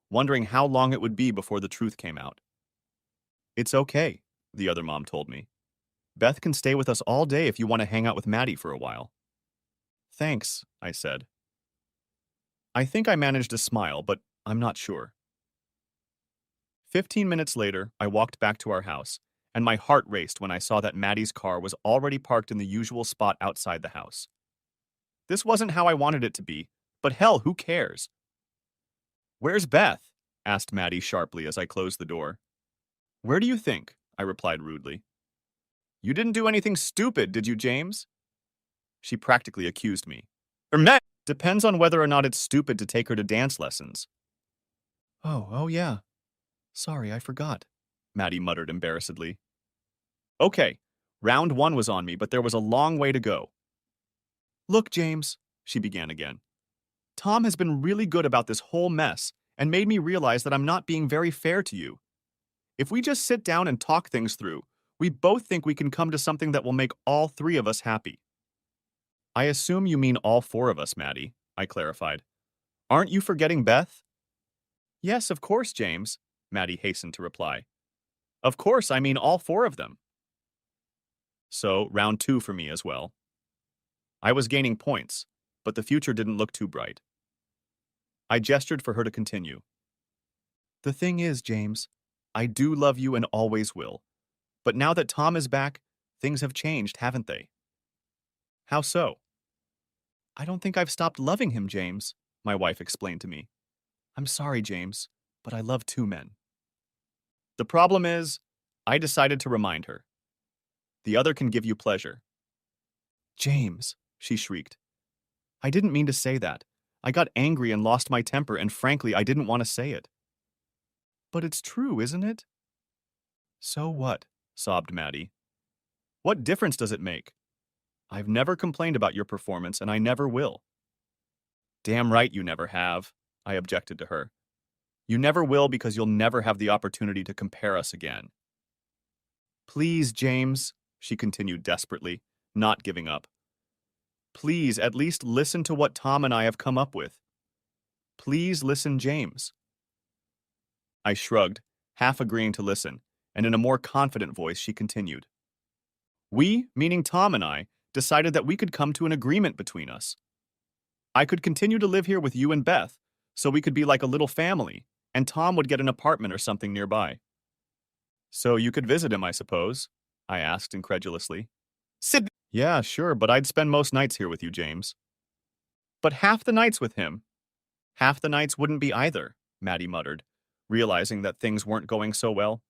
Speaker 1: wondering how long it would be before the truth came out. "It's okay," the other mom told me. "Beth can stay with us all day if you want to hang out with Maddie for a while." "Thanks," I said. I think I managed a smile, but I'm not sure. 15 minutes later, I walked back to our house, and my heart raced when I saw that Maddie's car was already parked in the usual spot outside the house. This wasn't how I wanted it to be, but hell, who cares? "Where's Beth?" asked Maddie sharply as I closed the door. "Where do you think?" I replied rudely. "You didn't do anything stupid, did you, James?" She practically accused me. Matt, depends on whether or not it's stupid to take her to dance lessons." Oh yeah. Sorry, I forgot," Maddie muttered embarrassedly. "Okay, round 1 was on me, but there was a long way to go." "Look, James," she began again. "Tom has been really good about this whole mess and made me realize that I'm not being very fair to you. If we just sit down and talk things through, we both think we can come to something that will make all 3 of us happy." "I assume you mean all 4 of us, Maddie," I clarified. "Aren't you forgetting Beth?" "Yes, of course, James," Maddie hastened to reply. "Of course, I mean all 4 of them." So, round 2 for me as well. I was gaining points, but the future didn't look too bright. I gestured for her to continue. "The thing is, James, I do love you and always will. But now that Tom is back, things have changed, haven't they?" "How so?" "I don't think I've stopped loving him, James," my wife explained to me. "I'm sorry, James, but I love 2 men." The problem is, I decided to remind her. The other can give you pleasure. "James," she shrieked. "I didn't mean to say that. I got angry and lost my temper, and frankly, I didn't want to say it. But it's true, isn't it? So what? Sobbed Maddie. What difference does it make? I've never complained about your performance, and I never will. Damn right you never have, I objected to her. You never will because you'll never have the opportunity to compare us again. Please, James, she continued desperately, not giving up. Please, at least listen to what Tom and I have come up with. Please listen, James. I shrugged, half agreeing to listen, and in a more confident voice she continued. We, meaning Tom and I, decided that we could come to an agreement between us. I could continue to live here with you and Beth, so we could be like a little family, and Tom would get an apartment or something nearby. So you could visit him, I suppose? I asked incredulously. Sid. Yeah, sure, but I'd spend most nights here with you, James. But half the nights with him. Half the nights wouldn't be either, Maddie muttered, realizing that things weren't going so well.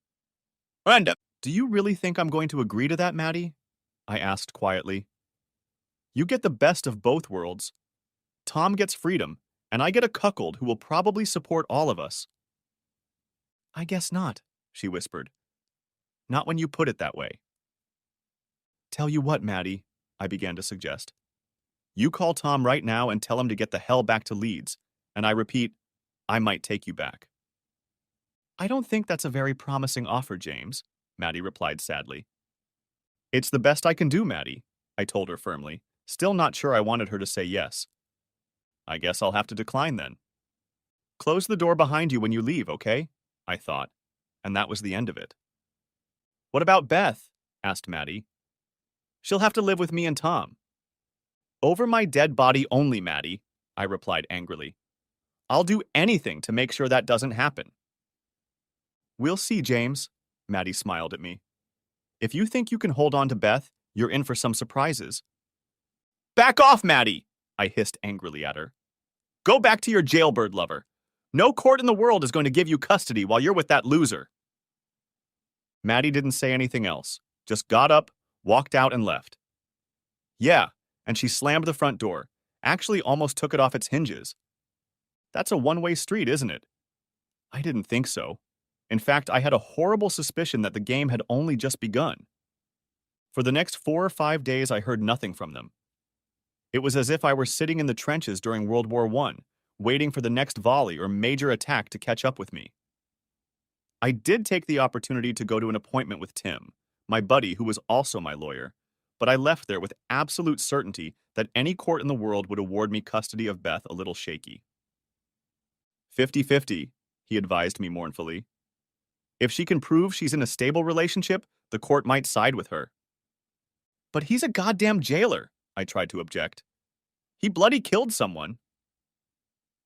Speaker 1: Randa, do you really think I'm going to agree to that, Maddie? I asked quietly. You get the best of both worlds. Tom gets freedom, and I get a cuckold who will probably support all of us. I guess not, she whispered. Not when you put it that way. Tell you what, Maddie, I began to suggest. You call Tom right now and tell him to get the hell back to Leeds, and I repeat, I might take you back. I don't think that's a very promising offer, James, Maddie replied sadly. It's the best I can do, Maddie, I told her firmly, still not sure I wanted her to say yes. I guess I'll have to decline then. Close the door behind you when you leave, okay? I thought, and that was the end of it. What about Beth? Asked Maddie. She'll have to live with me and Tom. Over my dead body only, Maddie, I replied angrily. I'll do anything to make sure that doesn't happen. We'll see, James, Maddie smiled at me. If you think you can hold on to Beth, you're in for some surprises. Back off, Maddie, I hissed angrily at her. Go back to your jailbird lover. No court in the world is going to give you custody while you're with that loser. Maddie didn't say anything else, just got up, walked out, and left. Yeah, and she slammed the front door, actually almost took it off its hinges. That's a one-way street, isn't it? I didn't think so. In fact, I had a horrible suspicion that the game had only just begun. For the next 4 or 5 days, I heard nothing from them. It was as if I were sitting in the trenches during World War I, waiting for the next volley or major attack to catch up with me. I did take the opportunity to go to an appointment with Tim, my buddy who was also my lawyer, but I left there with absolute certainty that any court in the world would award me custody of Beth a little shaky. 50-50, he advised me mournfully. If she can prove she's in a stable relationship, the court might side with her. But he's a goddamn jailer, I tried to object. He bloody killed someone.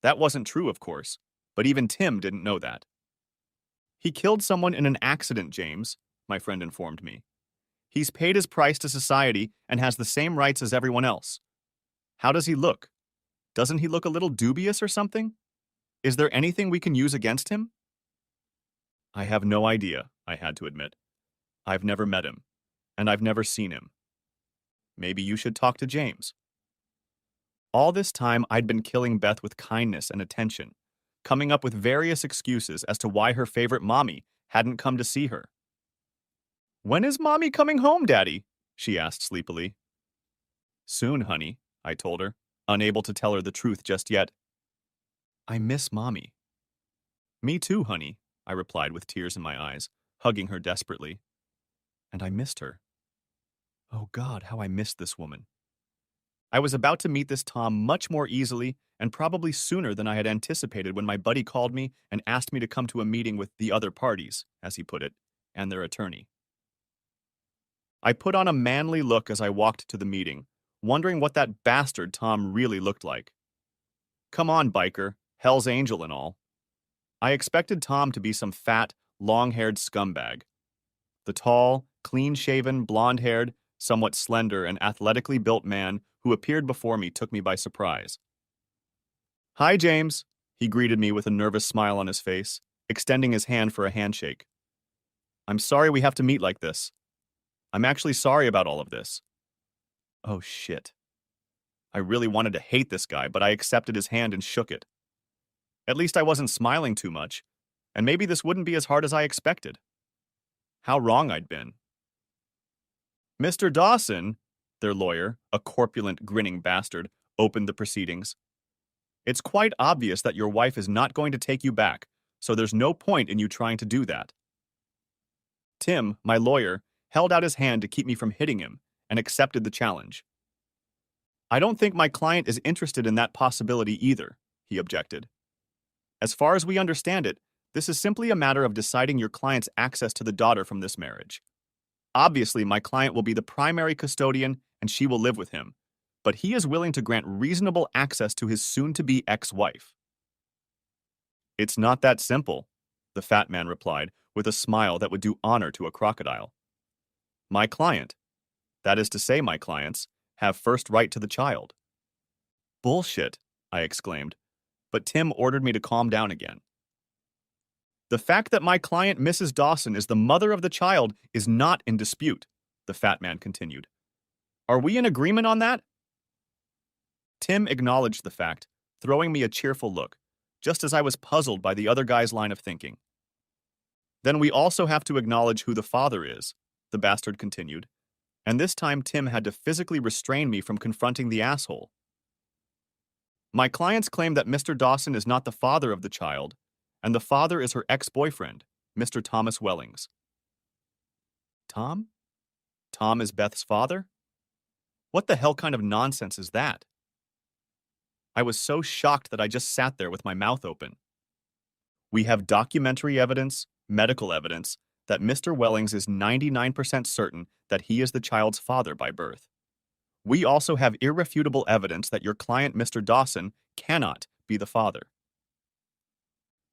Speaker 1: That wasn't true, of course, but even Tim didn't know that. He killed someone in an accident, James, my friend informed me. He's paid his price to society and has the same rights as everyone else. How does he look? Doesn't he look a little dubious or something? Is there anything we can use against him? I have no idea, I had to admit. I've never met him, and I've never seen him. Maybe you should talk to James. All this time, I'd been killing Beth with kindness and attention, coming up with various excuses as to why her favorite mommy hadn't come to see her. When is Mommy coming home, Daddy? She asked sleepily. Soon, honey, I told her, unable to tell her the truth just yet. I miss Mommy. Me too, honey, I replied with tears in my eyes, hugging her desperately. And I missed her. Oh God, how I missed this woman. I was about to meet this Tom much more easily and probably sooner than I had anticipated when my buddy called me and asked me to come to a meeting with the other parties, as he put it, and their attorney. I put on a manly look as I walked to the meeting, wondering what that bastard Tom really looked like. Come on, biker, Hell's Angel and all. I expected Tom to be some fat, long-haired scumbag. The tall, clean-shaven, blonde-haired, somewhat slender and athletically built man who appeared before me took me by surprise. Hi, James, he greeted me with a nervous smile on his face, extending his hand for a handshake. I'm sorry we have to meet like this. I'm actually sorry about all of this. Oh, shit. I really wanted to hate this guy, but I accepted his hand and shook it. At least I wasn't smiling too much, and maybe this wouldn't be as hard as I expected. How wrong I'd been. Mr. Dawson, their lawyer, a corpulent, grinning bastard, opened the proceedings. It's quite obvious that your wife is not going to take you back, so there's no point in you trying to do that. Tim, my lawyer, held out his hand to keep me from hitting him and accepted the challenge. I don't think my client is interested in that possibility either, he objected. As far as we understand it, this is simply a matter of deciding your client's access to the daughter from this marriage. Obviously, my client will be the primary custodian and she will live with him, but he is willing to grant reasonable access to his soon-to-be ex-wife. It's not that simple, the fat man replied, with a smile that would do honor to a crocodile. My client, that is to say my clients, have first right to the child. Bullshit, I exclaimed, but Tim ordered me to calm down again. The fact that my client, Mrs. Dawson, is the mother of the child is not in dispute, the fat man continued. Are we in agreement on that? Tim acknowledged the fact, throwing me a cheerful look, just as I was puzzled by the other guy's line of thinking. Then we also have to acknowledge who the father is, the bastard continued, and this time Tim had to physically restrain me from confronting the asshole. My clients claim that Mr. Dawson is not the father of the child, and the father is her ex-boyfriend, Mr. Thomas Wellings. Tom? Tom is Beth's father? What the hell kind of nonsense is that? I was so shocked that I just sat there with my mouth open. We have documentary evidence, medical evidence, that Mr. Wellings is 99% certain that he is the child's father by birth. We also have irrefutable evidence that your client, Mr. Dawson, cannot be the father.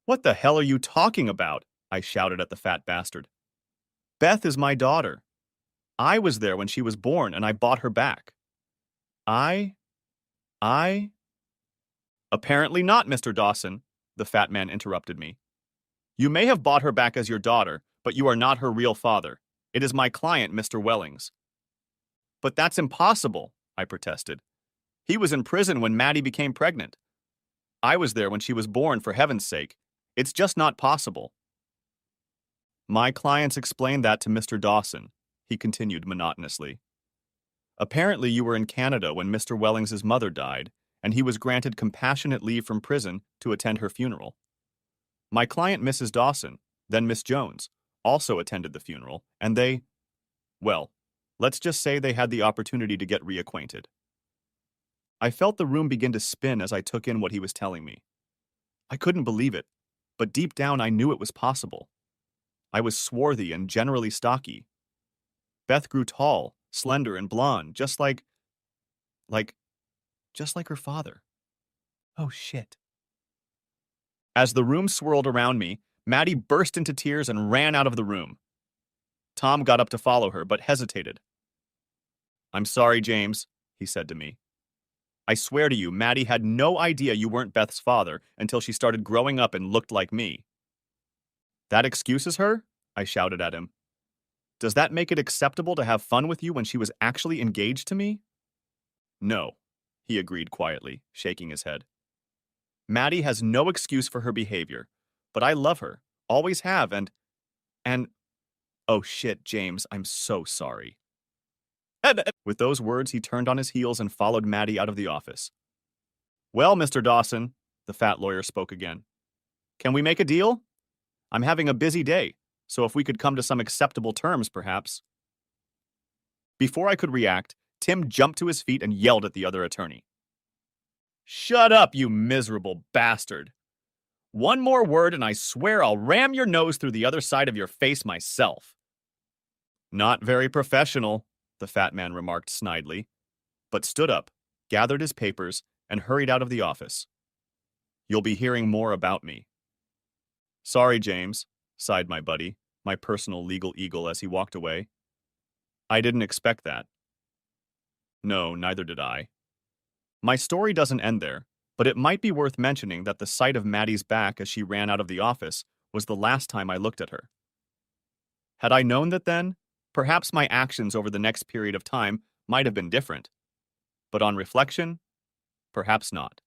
Speaker 1: What the hell are you talking about? I shouted at the fat bastard. Beth is my daughter. I was there when she was born and I bought her back. I? Apparently not, Mr. Dawson, the fat man interrupted me. You may have bought her back as your daughter, but you are not her real father. It is my client, Mr. Wellings. But that's impossible, I protested. He was in prison when Maddie became pregnant. I was there when she was born, for heaven's sake. It's just not possible. My clients explained that to Mr. Dawson, he continued monotonously. Apparently you were in Canada when Mr. Wellings' mother died, and he was granted compassionate leave from prison to attend her funeral. My client, Mrs. Dawson, then Miss Jones, also attended the funeral, and they, well, let's just say they had the opportunity to get reacquainted. I felt the room begin to spin as I took in what he was telling me. I couldn't believe it, but deep down I knew it was possible. I was swarthy and generally stocky. Beth grew tall, slender, and blonde, just like her father. Oh shit. As the room swirled around me, Maddie burst into tears and ran out of the room. Tom got up to follow her, but hesitated. I'm sorry, James, he said to me. I swear to you, Maddie had no idea you weren't Beth's father until she started growing up and looked like me. That excuses her? I shouted at him. Does that make it acceptable to have fun with you when she was actually engaged to me? No, he agreed quietly, shaking his head. Maddie has no excuse for her behavior, but I love her, always have, and, oh shit, James, I'm so sorry. With those words, he turned on his heels and followed Maddie out of the office. Well, Mr. Dawson, the fat lawyer spoke again. Can we make a deal? I'm having a busy day, so if we could come to some acceptable terms, perhaps. Before I could react, Tim jumped to his feet and yelled at the other attorney. Shut up, you miserable bastard. One more word and I swear I'll ram your nose through the other side of your face myself. Not very professional, the fat man remarked snidely, but stood up, gathered his papers, and hurried out of the office. You'll be hearing more about me. Sorry, James, sighed my buddy, my personal legal eagle, as he walked away. I didn't expect that. No, neither did I. My story doesn't end there, but it might be worth mentioning that the sight of Maddie's back as she ran out of the office was the last time I looked at her. Had I known that then, perhaps my actions over the next period of time might have been different. But on reflection, Perhaps not.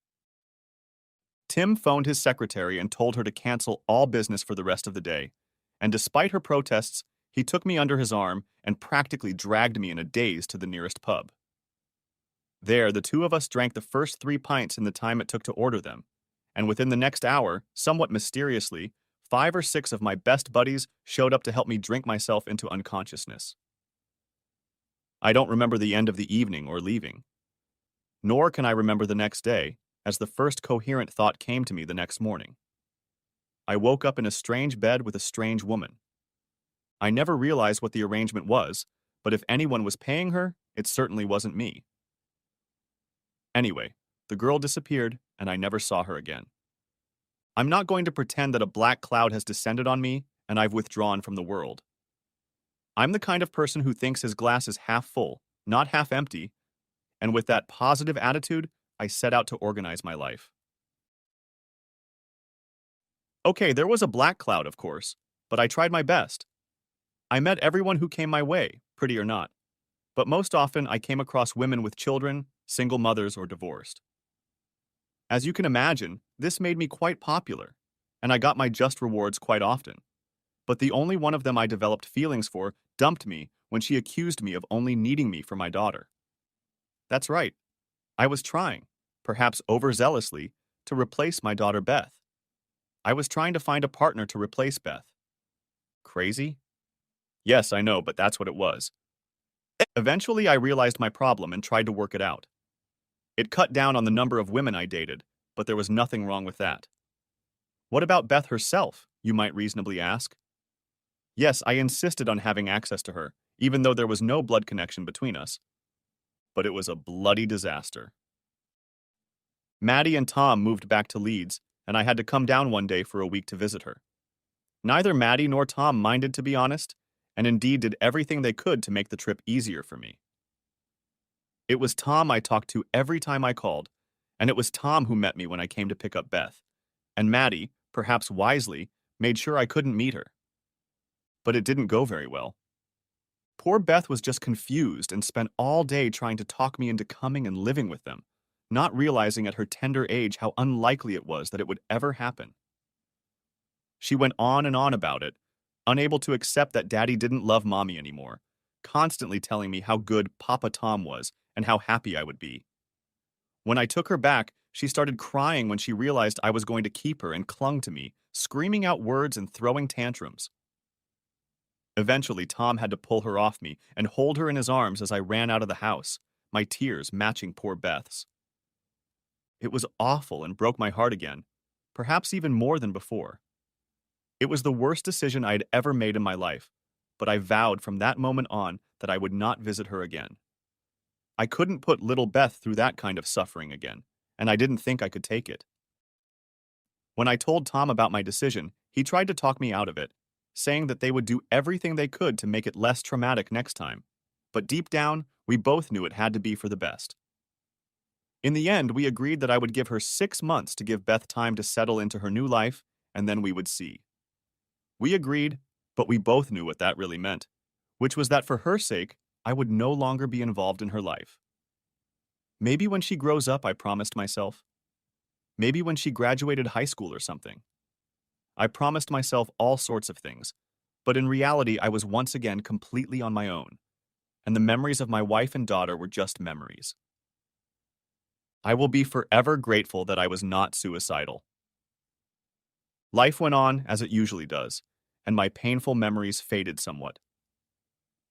Speaker 1: Tim phoned his secretary and told her to cancel all business for the rest of the day, and despite her protests, he took me under his arm and practically dragged me in a daze to the nearest pub. There, the two of us drank the first 3 pints in the time it took to order them, and within the next hour, somewhat mysteriously, 5 or 6 of my best buddies showed up to help me drink myself into unconsciousness. I don't remember the end of the evening or leaving, nor can I remember the next day, as the first coherent thought came to me the next morning. I woke up in a strange bed with a strange woman. I never realized what the arrangement was, but if anyone was paying her, it certainly wasn't me. Anyway, the girl disappeared, and I never saw her again. I'm not going to pretend that a black cloud has descended on me and I've withdrawn from the world. I'm the kind of person who thinks his glass is half full, not half empty, and with that positive attitude, I set out to organize my life. Okay, there was a black cloud, of course, but I tried my best. I met everyone who came my way, pretty or not, but most often I came across women with children, single mothers, or divorced. As you can imagine, this made me quite popular, and I got my just rewards quite often. But the only one of them I developed feelings for dumped me when she accused me of only needing me for my daughter. That's right. I was trying, perhaps overzealously, to replace my daughter Beth. I was trying to find a partner to replace Beth. Crazy? Yes, I know, but that's what it was. Eventually, I realized my problem and tried to work it out. It cut down on the number of women I dated, but there was nothing wrong with that. What about Beth herself, you might reasonably ask? Yes, I insisted on having access to her, even though there was no blood connection between us. But it was a bloody disaster. Maddie and Tom moved back to Leeds, and I had to come down one day for a week to visit her. Neither Maddie nor Tom minded, to be honest, and indeed did everything they could to make the trip easier for me. It was Tom I talked to every time I called, and it was Tom who met me when I came to pick up Beth, and Maddie, perhaps wisely, made sure I couldn't meet her. But it didn't go very well. Poor Beth was just confused and spent all day trying to talk me into coming and living with them, not realizing at her tender age how unlikely it was that it would ever happen. She went on and on about it, unable to accept that Daddy didn't love Mommy anymore, constantly telling me how good Papa Tom was and how happy I would be. When I took her back, she started crying when she realized I was going to keep her and clung to me, screaming out words and throwing tantrums. Eventually, Tom had to pull her off me and hold her in his arms as I ran out of the house, my tears matching poor Beth's. It was awful and broke my heart again, perhaps even more than before. It was the worst decision I had ever made in my life, but I vowed from that moment on that I would not visit her again. I couldn't put little Beth through that kind of suffering again, and I didn't think I could take it. When I told Tom about my decision, he tried to talk me out of it, saying that they would do everything they could to make it less traumatic next time, but deep down, we both knew it had to be for the best. In the end, we agreed that I would give her 6 months to give Beth time to settle into her new life, and then we would see. We agreed, but we both knew what that really meant, which was that for her sake, I would no longer be involved in her life. Maybe when she grows up, I promised myself. Maybe when she graduated high school or something. I promised myself all sorts of things, but in reality, I was once again completely on my own, and the memories of my wife and daughter were just memories. I will be forever grateful that I was not suicidal. Life went on as it usually does, and my painful memories faded somewhat.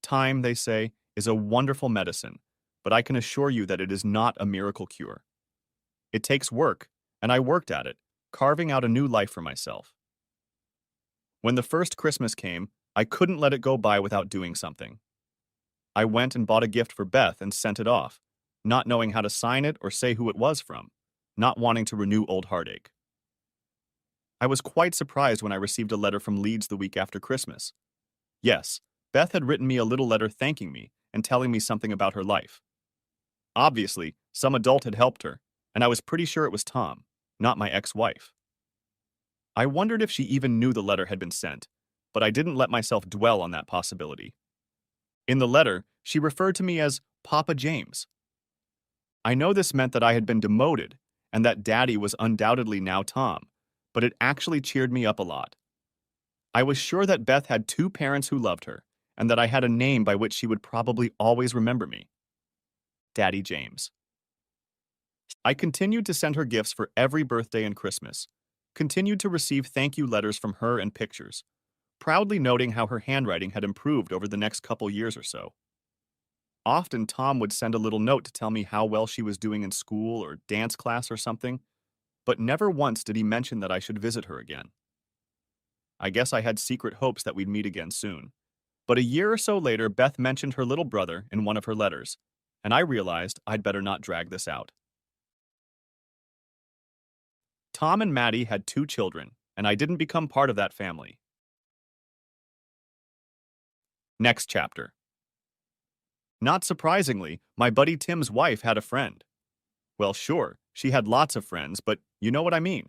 Speaker 1: Time, they say, is a wonderful medicine, but I can assure you that it is not a miracle cure. It takes work, and I worked at it, carving out a new life for myself. When the first Christmas came, I couldn't let it go by without doing something. I went and bought a gift for Beth and sent it off, not knowing how to sign it or say who it was from, not wanting to renew old heartache. I was quite surprised when I received a letter from Leeds the week after Christmas. Yes, Beth had written me a little letter thanking me and telling me something about her life. Obviously, some adult had helped her, and I was pretty sure it was Tom, not my ex-wife. I wondered if she even knew the letter had been sent, but I didn't let myself dwell on that possibility. In the letter, she referred to me as Papa James. I know this meant that I had been demoted and that Daddy was undoubtedly now Tom, but it actually cheered me up a lot. I was sure that Beth had two parents who loved her, and that I had a name by which she would probably always remember me. Daddy James. I continued to send her gifts for every birthday and Christmas, continued to receive thank you letters from her and pictures, proudly noting how her handwriting had improved over the next couple years or so. Often Tom would send a little note to tell me how well she was doing in school or dance class or something, but never once did he mention that I should visit her again. I guess I had secret hopes that we'd meet again soon. But a year or so later, Beth mentioned her little brother in one of her letters, and I realized I'd better not drag this out. Tom and Maddie had two children, and I didn't become part of that family. Next chapter. Not surprisingly, my buddy Tim's wife had a friend. Well, sure, she had lots of friends, but you know what I mean.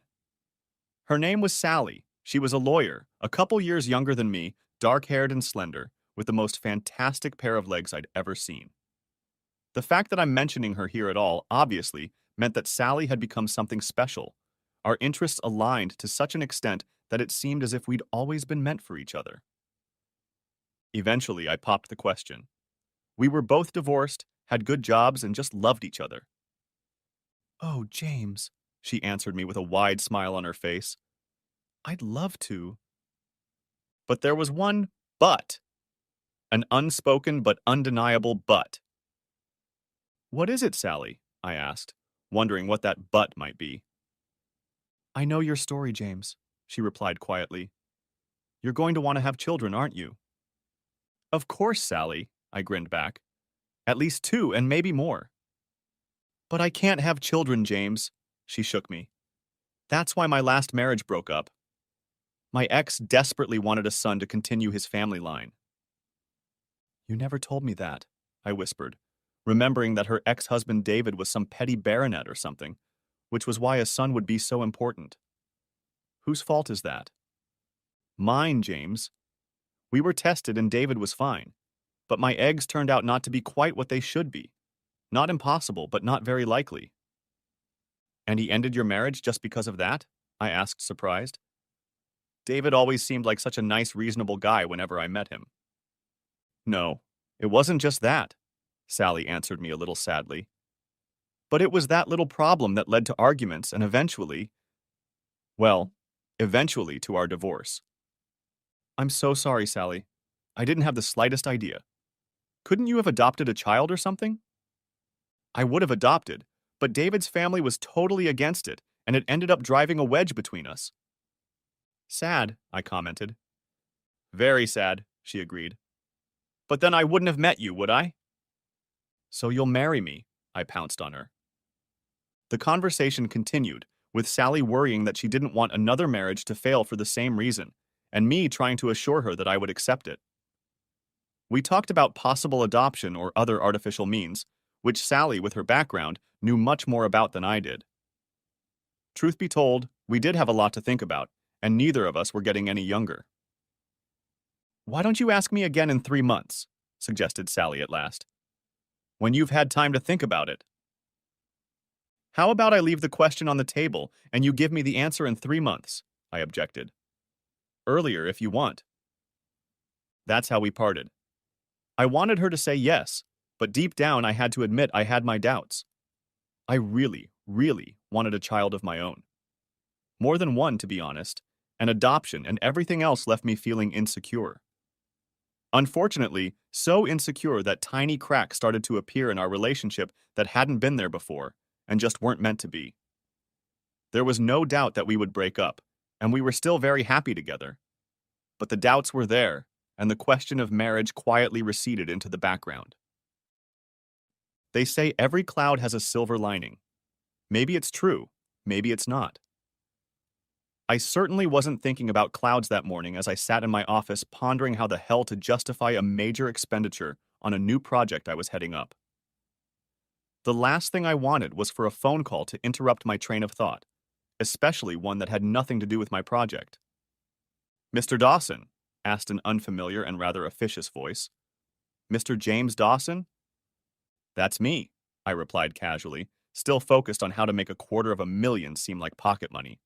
Speaker 1: Her name was Sally. She was a lawyer, a couple years younger than me, dark-haired and slender, with the most fantastic pair of legs I'd ever seen. The fact that I'm mentioning her here at all, obviously, meant that Sally had become something special. Our interests aligned to such an extent that it seemed as if we'd always been meant for each other. Eventually, I popped the question. We were both divorced, had good jobs, and just loved each other. "Oh, James," she answered me with a wide smile on her face. "I'd love to." But there was one but. An unspoken but undeniable but. "What is it, Sally?" I asked, wondering what that but might be. "I know your story, James," she replied quietly. "You're going to want to have children, aren't you?" "Of course, Sally," I grinned back. "At least two, and maybe more." "But I can't have children, James," she shook me. "That's why my last marriage broke up. My ex desperately wanted a son to continue his family line." "You never told me that," I whispered, remembering that her ex-husband David was some petty baronet or something, which was why a son would be so important. "Whose fault is that?" "Mine, James. We were tested and David was fine, but my eggs turned out not to be quite what they should be. Not impossible, but not very likely." "And he ended your marriage just because of that?" I asked, surprised. David always seemed like such a nice, reasonable guy whenever I met him. "No, it wasn't just that," Sally answered me a little sadly. "But it was that little problem that led to arguments and well, eventually to our divorce." "I'm so sorry, Sally. I didn't have the slightest idea. Couldn't you have adopted a child or something?" "I would have adopted, but David's family was totally against it, and it ended up driving a wedge between us." "Sad," I commented. "Very sad," she agreed. "But then I wouldn't have met you, would I?" "So you'll marry me," I pounced on her. The conversation continued, with Sally worrying that she didn't want another marriage to fail for the same reason, and me trying to assure her that I would accept it. We talked about possible adoption or other artificial means, which Sally, with her background, knew much more about than I did. Truth be told, we did have a lot to think about, and neither of us were getting any younger. "Why don't you ask me again in 3 months?" suggested Sally at last. "When you've had time to think about it." "How about I leave the question on the table and you give me the answer in 3 months?" I objected. "Earlier, if you want." That's how we parted. I wanted her to say yes, but deep down I had to admit I had my doubts. I really, really wanted a child of my own. More than one, to be honest, and adoption and everything else left me feeling insecure. Unfortunately, so insecure that tiny cracks started to appear in our relationship that hadn't been there before, and just weren't meant to be. There was no doubt that we would break up, and we were still very happy together. But the doubts were there, and the question of marriage quietly receded into the background. They say every cloud has a silver lining. Maybe it's true, maybe it's not. I certainly wasn't thinking about clouds that morning as I sat in my office pondering how the hell to justify a major expenditure on a new project I was heading up. The last thing I wanted was for a phone call to interrupt my train of thought, especially one that had nothing to do with my project. "Mr. Dawson?" asked an unfamiliar and rather officious voice. "Mr. James Dawson?" "That's me." I replied casually, still focused on how to make $250,000 seem like pocket money.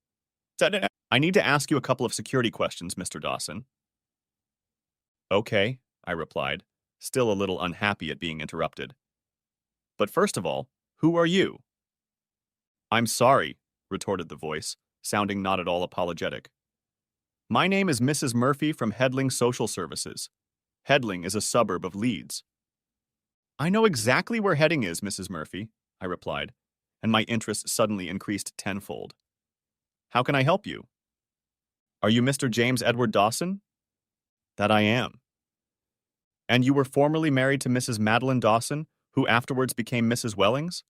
Speaker 1: I need to ask you a couple of security questions, Mr. Dawson. Okay, I replied, still a little unhappy at being interrupted. But first of all, who are you? I'm sorry, retorted the voice, sounding not at all apologetic. My name is Mrs. Murphy from Headling Social Services. Headling is a suburb of Leeds. I know exactly where Heading is, Mrs. Murphy, I replied, and my interest suddenly increased tenfold. How can I help you? Are you Mr. James Edward Dawson? That I am. And you were formerly married to Mrs. Madeline Dawson, who afterwards became Mrs. Wellings?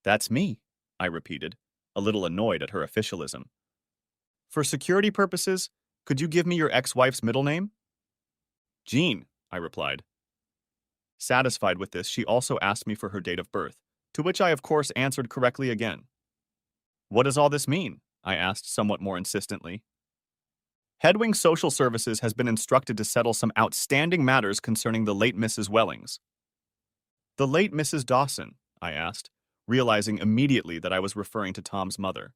Speaker 1: That's me, I repeated, a little annoyed at her officialism. For security purposes, could you give me your ex-wife's middle name? Jean, I replied. Satisfied with this, she also asked me for her date of birth, to which I of course answered correctly again. What does all this mean? I asked somewhat more insistently. Headwing Social Services has been instructed to settle some outstanding matters concerning the late Mrs. Wellings. The late Mrs. Dawson, I asked, realizing immediately that I was referring to Tom's mother.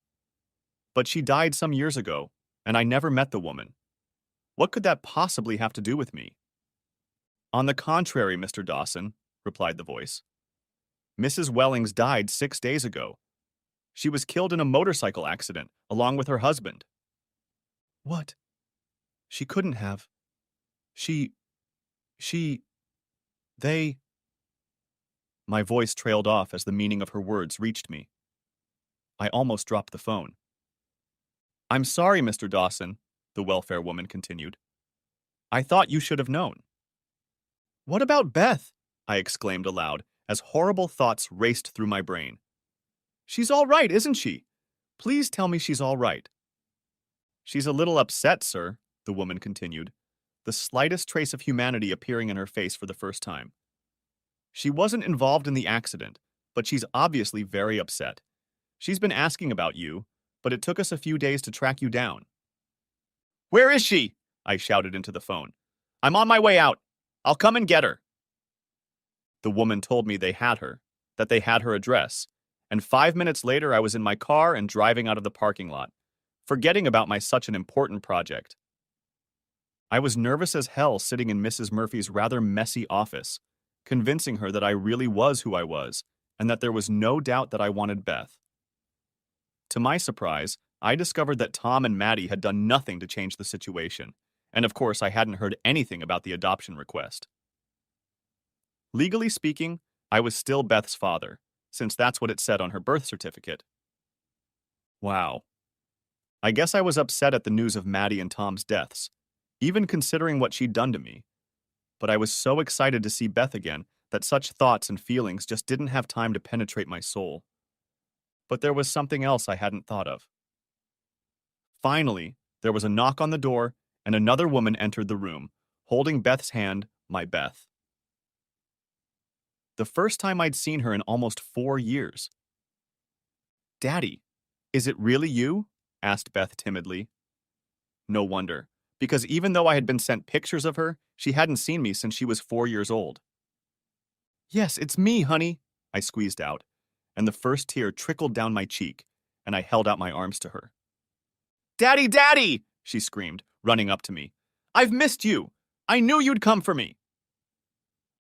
Speaker 1: But she died some years ago, and I never met the woman. What could that possibly have to do with me? On the contrary, Mr. Dawson, replied the voice. Mrs. Wellings died 6 days ago. She was killed in a motorcycle accident, along with her husband. What? She couldn't have. They... My voice trailed off as the meaning of her words reached me. I almost dropped the phone. I'm sorry, Mr. Dawson, the welfare woman continued. I thought you should have known. What about Beth? I exclaimed aloud as horrible thoughts raced through my brain. She's all right, isn't she? Please tell me she's all right. She's a little upset, sir, the woman continued, the slightest trace of humanity appearing in her face for the first time. She wasn't involved in the accident, but she's obviously very upset. She's been asking about you, but it took us a few days to track you down. Where is she? I shouted into the phone. I'm on my way out. I'll come and get her. The woman told me they had her, that they had her address, and 5 minutes later I was in my car and driving out of the parking lot, forgetting about my such an important project. I was nervous as hell sitting in Mrs. Murphy's rather messy office, convincing her that I really was who I was, and that there was no doubt that I wanted Beth. To my surprise, I discovered that Tom and Maddie had done nothing to change the situation, and of course I hadn't heard anything about the adoption request. Legally speaking, I was still Beth's father, since that's what it said on her birth certificate. Wow. I guess I was upset at the news of Maddie and Tom's deaths, even considering what she'd done to me. But I was so excited to see Beth again that such thoughts and feelings just didn't have time to penetrate my soul. But there was something else I hadn't thought of. Finally, there was a knock on the door, and another woman entered the room, holding Beth's hand, my Beth. The first time I'd seen her in almost 4 years. Daddy, is it really you? Asked Beth timidly. No wonder, because even though I had been sent pictures of her, she hadn't seen me since she was 4 years old. Yes, it's me, honey, I squeezed out, and the first tear trickled down my cheek, and I held out my arms to her. Daddy, Daddy, she screamed, running up to me. I've missed you. I knew you'd come for me.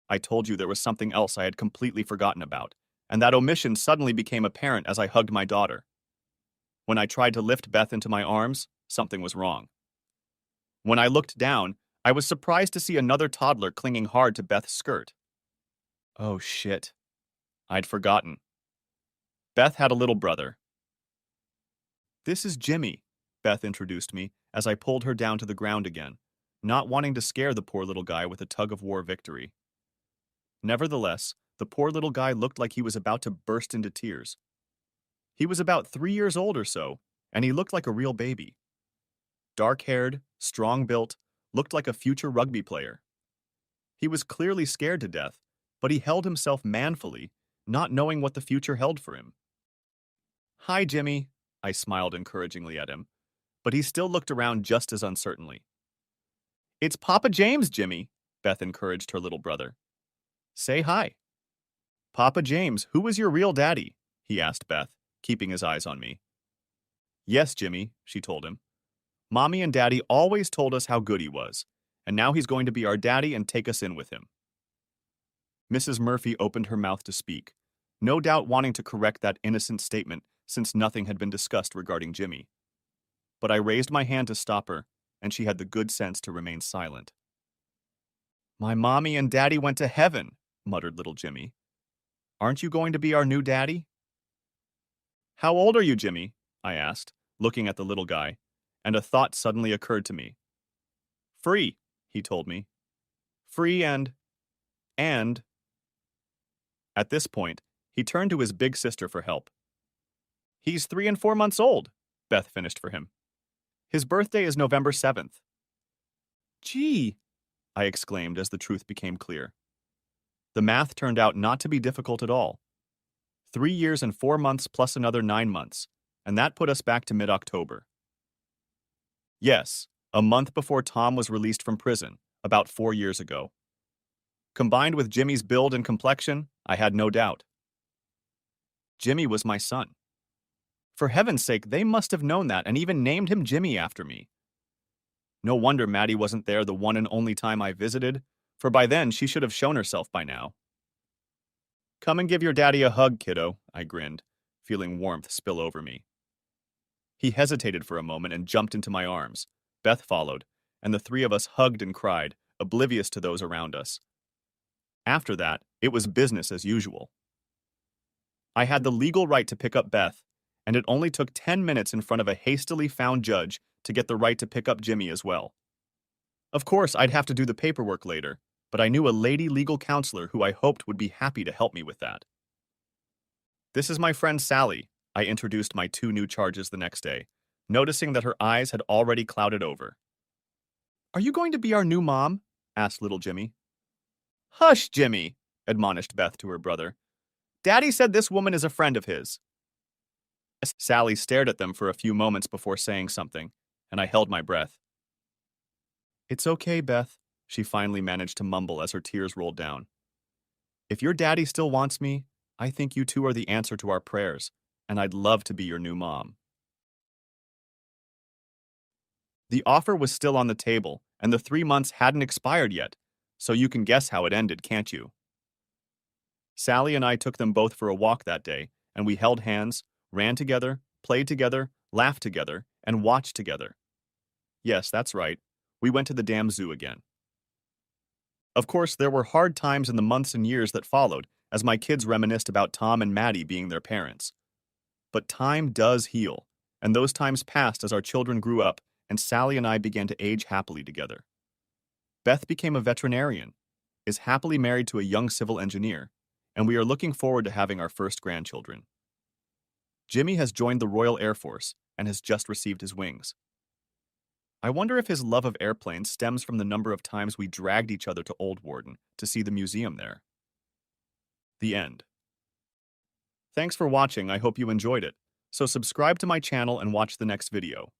Speaker 1: I told you there was something else I had completely forgotten about, and that omission suddenly became apparent as I hugged my daughter. When I tried to lift Beth into my arms, something was wrong. When I looked down, I was surprised to see another toddler clinging hard to Beth's skirt. Oh, shit. I'd forgotten. Beth had a little brother. This is Jimmy, Beth introduced me as I pulled her down to the ground again, not wanting to scare the poor little guy with a tug-of-war victory. Nevertheless, the poor little guy looked like he was about to burst into tears. He was about 3 years old or so, and he looked like a real baby. Dark-haired, strong-built, looked like a future rugby player. He was clearly scared to death, but he held himself manfully, not knowing what the future held for him. Hi, Jimmy, I smiled encouragingly at him, but he still looked around just as uncertainly. It's Papa James, Jimmy, Beth encouraged her little brother. Say hi. Papa James, who is your real daddy? He asked Beth, keeping his eyes on me. Yes, Jimmy, she told him. Mommy and Daddy always told us how good he was, and now he's going to be our daddy and take us in with him. Mrs. Murphy opened her mouth to speak, no doubt wanting to correct that innocent statement since nothing had been discussed regarding Jimmy. But I raised my hand to stop her, and she had the good sense to remain silent. My mommy and daddy went to heaven, muttered little Jimmy. Aren't you going to be our new daddy? How old are you, Jimmy? I asked, looking at the little guy, and a thought suddenly occurred to me. Free, he told me. Free and... At this point, he turned to his big sister for help. He's 3 and 4 months old, Beth finished for him. His birthday is November 7th. Gee, I exclaimed as the truth became clear. The math turned out not to be difficult at all. 3 years and 4 months plus another 9 months, and that put us back to mid-October. Yes, a month before Tom was released from prison, about 4 years ago. Combined with Jimmy's build and complexion, I had no doubt. Jimmy was my son. For heaven's sake, they must have known that and even named him Jimmy after me. No wonder Maddie wasn't there the one and only time I visited, for by then she should have shown herself by now. Come and give your daddy a hug, kiddo, I grinned, feeling warmth spill over me. He hesitated for a moment and jumped into my arms. Beth followed, and the three of us hugged and cried, oblivious to those around us. After that, it was business as usual. I had the legal right to pick up Beth, and it only took 10 minutes in front of a hastily found judge to get the right to pick up Jimmy as well. Of course, I'd have to do the paperwork later, but I knew a lady legal counselor who I hoped would be happy to help me with that. This is my friend Sally, I introduced my 2 new charges the next day, noticing that her eyes had already clouded over. Are you going to be our new mom? Asked little Jimmy. Hush, Jimmy, admonished Beth to her brother. Daddy said this woman is a friend of his. Sally stared at them for a few moments before saying something, and I held my breath. It's okay, Beth, she finally managed to mumble as her tears rolled down. If your daddy still wants me, I think you two are the answer to our prayers, and I'd love to be your new mom. The offer was still on the table, and the 3 months hadn't expired yet, so you can guess how it ended, can't you? Sally and I took them both for a walk that day, and we held hands, ran together, played together, laughed together, and watched together. Yes, that's right. We went to the damn zoo again. Of course, there were hard times in the months and years that followed, as my kids reminisced about Tom and Maddie being their parents. But time does heal, and those times passed as our children grew up, and Sally and I began to age happily together. Beth became a veterinarian, is happily married to a young civil engineer, and we are looking forward to having our first grandchildren. Jimmy has joined the Royal Air Force and has just received his wings. I wonder if his love of airplanes stems from the number of times we dragged each other to Old Warden to see the museum there. The end. Thanks for watching, I hope you enjoyed it. So subscribe to my channel and watch the next video.